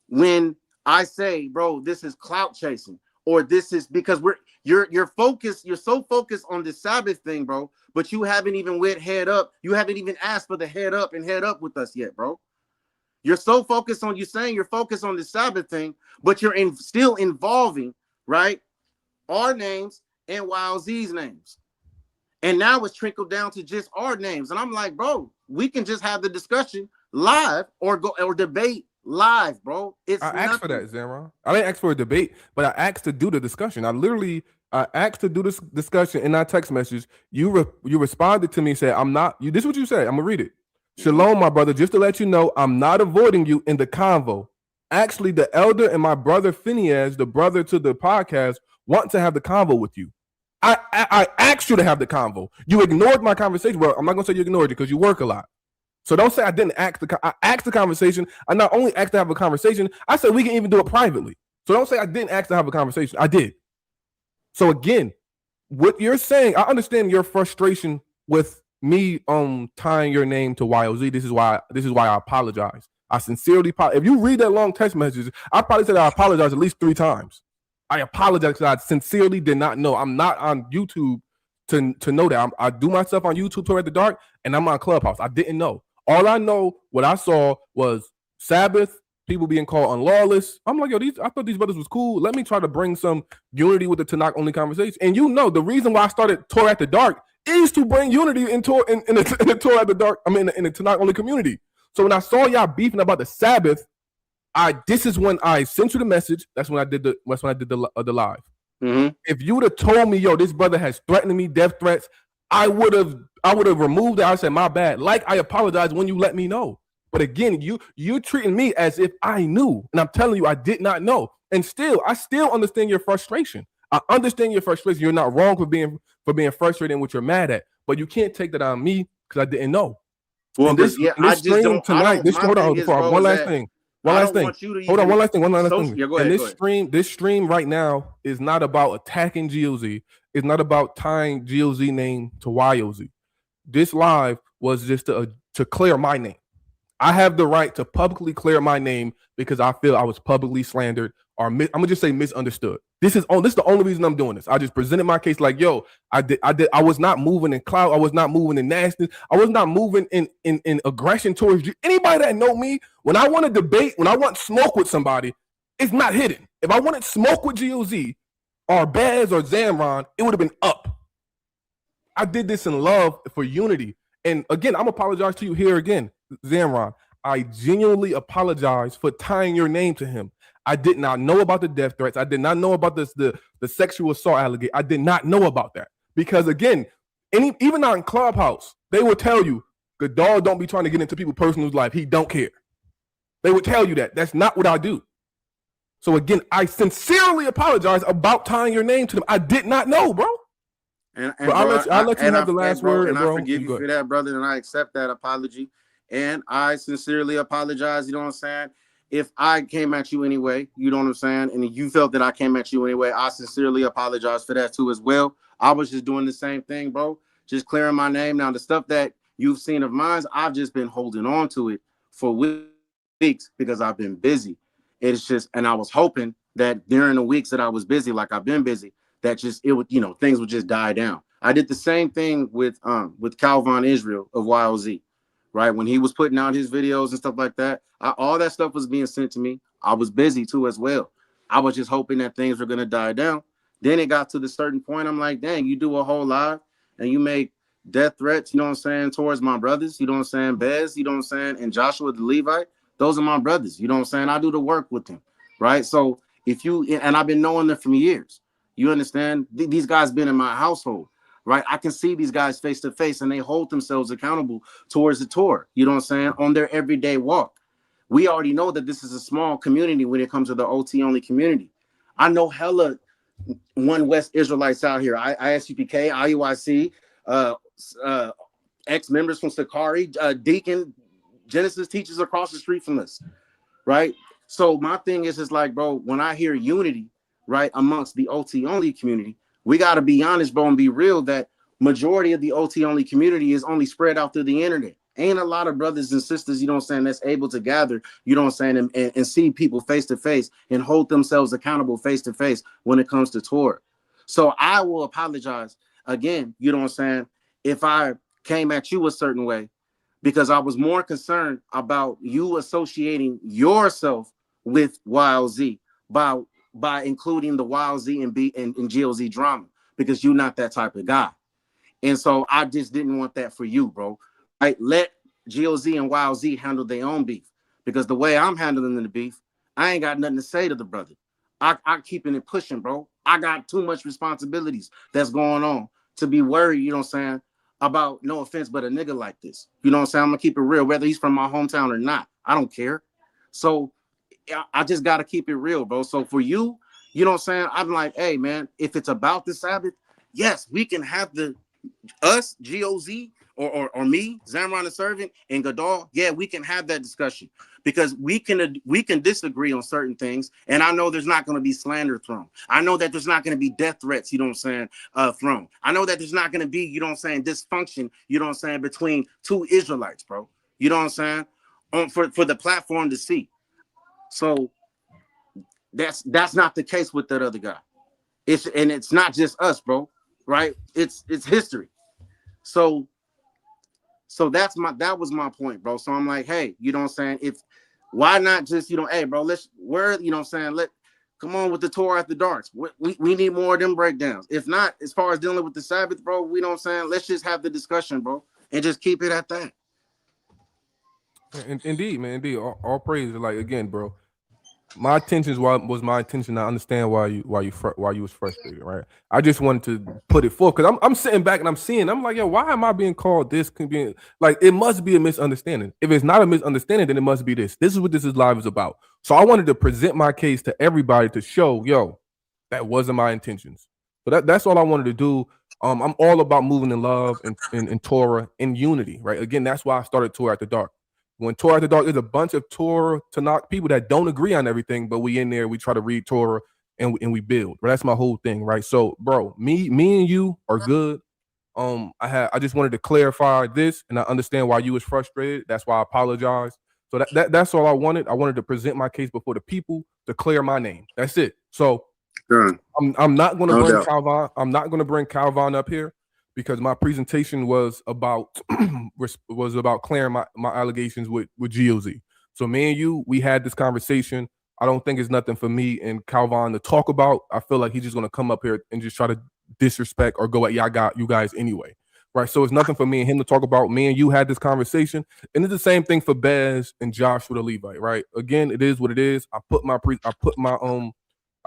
when I say, bro, this is clout chasing, or this is because you're focused, you're so focused on the Sabbath thing, bro, but you haven't even went head up. You haven't even asked for the head up and head up with us yet, bro. You're so focused on, you're saying you're focused on the Sabbath thing, but you're still involving, right, our names and YLZ's names. And now it's trickled down to just our names. And I'm like, bro, we can just have the discussion live or go or debate live, bro. I asked for that, Zamron. I didn't ask for a debate, but I asked to do the discussion. I asked to do this discussion in our text message. You responded to me and said, I'm not, this is what you said. I'm going to read it. Shalom, my brother. Just to let you know, I'm not avoiding you in the convo. Actually, the elder and my brother Phineas, the brother to the podcast, want to have the convo with you. I asked you to have the convo. You ignored my conversation. Well, I'm not going to say you ignored it because you work a lot. So don't say I didn't ask I asked the conversation. I not only asked to have a conversation, I said we can even do it privately. So don't say I didn't ask to have a conversation. I did. So again, what you're saying, I understand your frustration with me tying your name to YOZ. This is why I apologize. I sincerely apologize. If you read that long text message, I probably said I apologize at least 3 times. I apologize because I sincerely did not know. I'm not on YouTube to know that. I do my stuff on YouTube Toward the Dark, and I'm on Clubhouse. I didn't know. All I know, what I saw was Sabbath, people being called unlawless. I'm like, yo, I thought these brothers was cool. Let me try to bring some unity with the Tanakh only conversation. And you know, the reason why I started Torah at the Dark is to bring unity in the Torah at the Dark. I mean, in the Tanakh only community. So when I saw y'all beefing about the Sabbath, this is when I sent you the message. That's when I did the live. Mm-hmm. If you would have told me, yo, this brother has threatened me, death threats, I would have removed it. I said, my bad. Like, I apologize when you let me know. But again, you're treating me as if I knew. And I'm telling you, I did not know. And I still understand your frustration. I understand your frustration. You're not wrong for being frustrated and what you're mad at. But you can't take that on me because I didn't know. Well, this stream tonight. Hold on, one last thing. One last thing. And this stream right now is not about attacking GOZ. It's not about tying GOZ name to YOZ. This live was just to clear my name. I have the right to publicly clear my name because I feel I was publicly slandered or I'm gonna just say misunderstood. This is the only reason I'm doing this. I just presented my case like, yo, I was not moving in clout. I was not moving in nastiness. I was not moving in aggression towards you. Anybody that know me, when I want to debate, when I want smoke with somebody, it's not hidden. If I wanted smoke with GOZ or Baz or Zamron, it would have been up. I did this in love for unity. And again, I'm apologize to you here again, Zamron. I genuinely apologize for tying your name to him. I did not know about the death threats. I did not know about the sexual assault allegation. I did not know about that. Because again, even on Clubhouse, they will tell you, the dog don't be trying to get into people's personal life. He don't care. They would tell you that. That's not what I do. So again, I sincerely apologize about tying your name to them. I did not know, bro. And bro, I'll let you have the last word. And bro, I forgive you for that, brother, and I accept that apology. And I sincerely apologize, you know what I'm saying? If I came at you anyway, you know what I'm saying? And you felt that I came at you anyway, I sincerely apologize for that too as well. I was just doing the same thing, bro. Just clearing my name. Now, the stuff that you've seen of mine, I've just been holding on to it for weeks because I've been busy. It's just, and I was hoping that during the weeks that I was busy, like I've been busy, that just, it would, you know, things would just die down. I did the same thing with Calvin Israel of YLZ. Right, when he was putting out his videos and stuff like that, all that stuff was being sent to me. I was busy too as well. I was just hoping that things were gonna die down. Then it got to the certain point. I'm like, dang, you do a whole live and you make death threats, you know what I'm saying, towards my brothers, you know what I'm saying, Bez, you know what I'm saying, and Joshua the Levite. Those are my brothers, you know what I'm saying. I do the work with them, right? So if you, and I've been knowing them for years, you understand. These guys been in my household. Right, I can see these guys face to face, and they hold themselves accountable towards the Torah. You know what I'm saying? On their everyday walk, we already know that this is a small community when it comes to the OT only community. I know hella One West Israelites out here, ISUPK, IUIC, ex-members from Sakari, Deacon, Genesis teachers across the street from us, right? So my thing is like, bro, when I hear unity, right, amongst the OT only community, we got to be honest, bro, and be real that majority of the OT only community is only spread out through the internet. Ain't a lot of brothers and sisters, you know what I'm saying, that's able to gather, you know what I'm saying, and see people face to face and hold themselves accountable face to face when it comes to Torah. So I will apologize again, you know what I'm saying, if I came at you a certain way, because I was more concerned about you associating yourself with YLZ by including the YLZ and GLZ drama, because you're not that type of guy. And so I just didn't want that for you, bro. Right? Let GLZ and YLZ handle their own beef, because the way I'm handling the beef, I ain't got nothing to say to the brother. I keeping it pushing, bro. I got too much responsibilities that's going on to be worried, you know what I'm saying, about, no offense, but a nigga like this. You know what I'm saying? I'm gonna keep it real, whether he's from my hometown or not. I don't care. So I just gotta keep it real, bro. So for you, you know what I'm saying? I'm like, hey man, if it's about the Sabbath, yes, we can have the us, GOZ, or me, Zamron the servant, and Gadol, yeah, we can have that discussion, because we can disagree on certain things, and I know there's not going to be slander thrown. I know that there's not going to be death threats, you know what I'm saying, thrown. I know that there's not going to be, you know what I'm saying, dysfunction, you know what I'm saying, between two Israelites, bro. You know what I'm saying, for the platform to see. So that's not the case with that other guy. It's not just us, bro. Right? It's history. So that was my point, bro. So I'm like, hey, you know what I'm saying? Why not just, you know, hey, bro, you know what I'm saying? Come on with the Torah after darks. We need more of them breakdowns. If not, as far as dealing with the Sabbath, bro, we know what I'm saying? Let's just have the discussion, bro, and just keep it at that. Indeed, man. Indeed, all praise. Like again, bro. My intentions was my intention. I understand why you was frustrated, right? I just wanted to put it forth because I'm sitting back and I'm like, yo, why am I being called this? Being like, it must be a misunderstanding. If it's not a misunderstanding, then it must be this. This is what this is live is about. So I wanted to present my case to everybody to show, yo, that wasn't my intentions. So that's all I wanted to do. I'm all about moving in love and in Torah in unity, right? Again, that's why I started Torah After Dark. When Torah After Dark, there's a bunch of Torah Tanakh people that don't agree on everything, but we in there, we try to read Torah and we build. Right? That's my whole thing, right? So, bro, me and you are good. I just wanted to clarify this, and I understand why you was frustrated. That's why I apologize. So that's all I wanted. I wanted to present my case before the people to clear my name. That's it. So Sure. I'm not going to No bring doubt. Calvin. I'm not going to bring Calvin up here because my presentation was about clearing my allegations with GOZ. So me and you, we had this conversation. I don't think it's nothing for me and Calvin to talk about. I feel like he's just going to come up here and just try to disrespect or go at you guys anyway. Right. So it's nothing for me and him to talk about. Me and you had this conversation. And it's the same thing for Bez and Joshua the Levite. Right. Again, it is what it is. I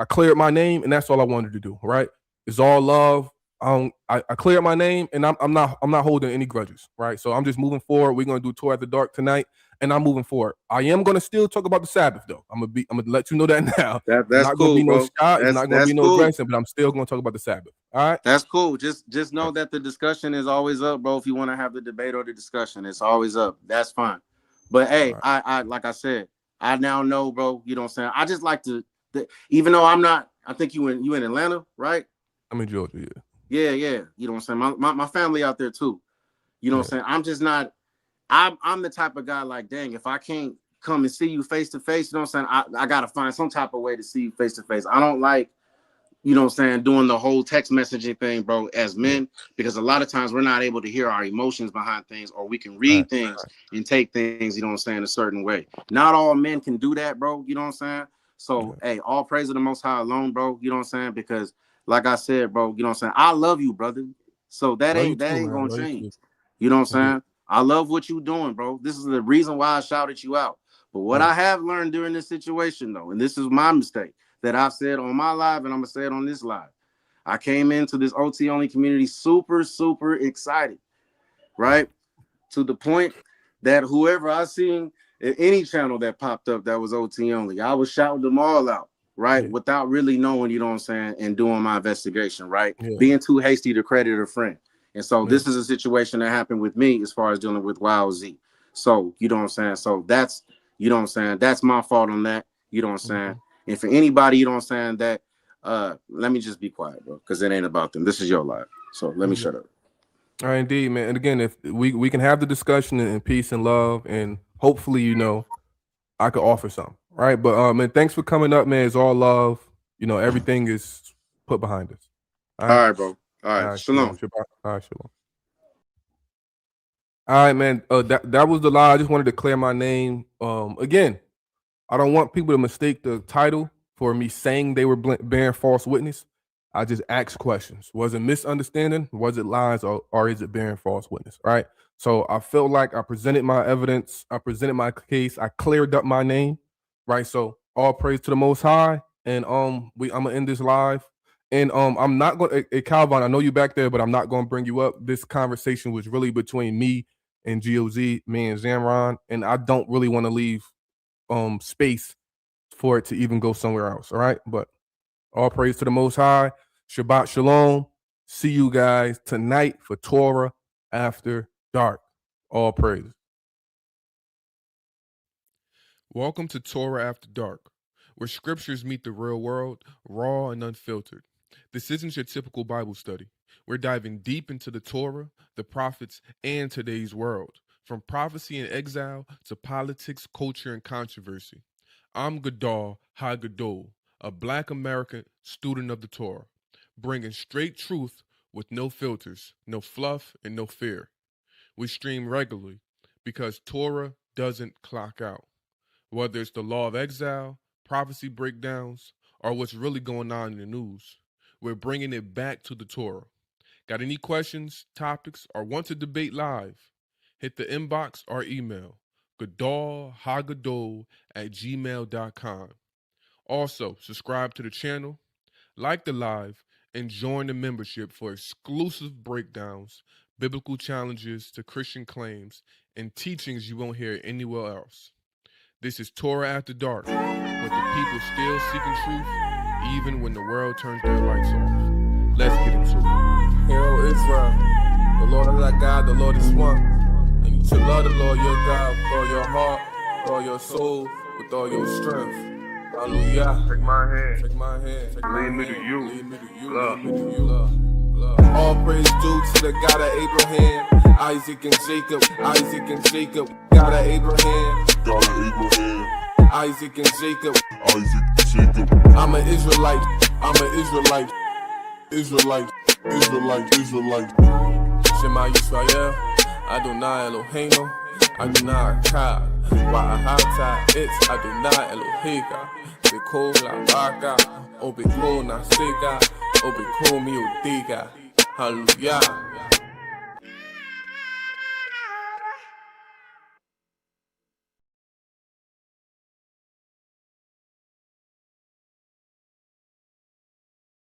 cleared my name, and that's all I wanted to do. Right? It's all love. I cleared my name, and I'm not holding any grudges. Right? So I'm just moving forward. We're gonna do Torah After Dark tonight, and I'm moving forward. I am gonna still talk about the Sabbath, though. I'm gonna let you know that now. That's Not gonna cool, be no bro. shot. It's not gonna be no Cool. aggression, but I'm still gonna talk about the Sabbath. All right. That's cool. Just know that the discussion is always up, bro. If you want to have the debate or the discussion, it's always up. That's fine. But hey, right. I like I said, I now know, bro. You know what I'm saying? I just like to, even though I'm not. I think you in Atlanta, right? I'm in Georgia. Yeah. You know what I'm saying? My family out there too. You know what I'm saying? I'm just not. I'm the type of guy like, dang, if I can't come and see you face to face, you know what I'm saying? I gotta find some type of way to see you face to face. I don't like, you know what I'm saying, doing the whole text messaging thing, bro, as men, because a lot of times we're not able to hear our emotions behind things, or we can read things and take things, you know what I'm saying, a certain way. Not all men can do that, bro, you know what I'm saying? So, hey, all praise to the Most High alone, bro, you know what I'm saying? Because, like I said, bro, you know what I'm saying, I love you, brother. So that ain't gonna change. You know what I'm saying? I love what you doing, bro. This is the reason why I shouted you out. But what I have learned during this situation, though, and this is my mistake, that I've said on my live, and I'm gonna say it on this live. I came into this OT only community super, super excited, right? To the point that whoever I seen at any channel that popped up that was OT only, I was shouting them all out. right? Without really knowing, you know what I'm saying, and doing my investigation, right? Yeah. Being too hasty to credit a friend. And so this is a situation that happened with me as far as dealing with Wild Z. So, you know what I'm saying? So that's, you know what I'm saying, that's my fault on that. You know what I'm saying? And for anybody, you know what I'm saying, that let me just be quiet, bro, because it ain't about them. This is your life. So let me shut up. All right, indeed, man. And again, if we can have the discussion in peace and love, and hopefully, you know, I could offer something, right? But man, thanks for coming up, man. It's all love. You know, everything is put behind us. All right, bro. All right, shalom. Shabbat. All right, shalom. All right, man. That was the lie. I just wanted to clear my name. Again, I don't want people to mistake the title for me saying they were bearing false witness. I just asked questions. Was it misunderstanding? Was it lies, or is it bearing false witness? Right. So I felt like I presented my evidence. I presented my case. I cleared up my name. Right. So all praise to the Most High. And I'm gonna end this live. And I'm not going to Calvin. I know you back there, but I'm not going to bring you up. This conversation was really between me and GOZ, me and Zamron, and I don't really want to leave space for it to even go somewhere else. All right. But all praise to the Most High. Shabbat Shalom. See you guys tonight for Torah After Dark. All praise. Welcome to Torah After Dark, where scriptures meet the real world, raw and unfiltered. This isn't your typical Bible study. We're diving deep into the Torah, the prophets, and today's world, from prophecy and exile to politics, culture, and controversy. I'm Gadol HaGadol, a Black American student of the Torah, bringing straight truth with no filters, no fluff, and no fear. We stream regularly because Torah doesn't clock out. Whether it's the law of exile, prophecy breakdowns, or what's really going on in the news, we're bringing it back to the Torah. Got any questions, topics, or want to debate live? Hit the inbox or email gadolhagadol@gmail.com. Also, subscribe to the channel, like the live, and join the membership for exclusive breakdowns, biblical challenges to Christian claims, and teachings you won't hear anywhere else. This is Torah After Dark, with the people still seeking truth, even when the world turns their lights off. Let's get into it. Hear, O Israel, the Lord is our God, the Lord is one. And you should love the Lord your God with all your heart, with all your soul, with all your strength. Hallelujah. Take my hand. Take my hand. Lead me to you. Lead me to you. Love. Lead me to you. Love. All praise due to the God of Abraham, Isaac and Jacob. Isaac and Jacob. God of Abraham. God of Abraham, Isaac and Jacob. Isaac, Jacob. I'm an Israelite. I'm an Israelite. Israelite. Israelite, Israelite. Shema Yisrael. Adonai Eloheinu. Adonai Echad. Wa'ahata. It's Adonai Elohega. B'kol La'aka. O B'kol Nasega. O B'kol Miodiga. Hallelujah.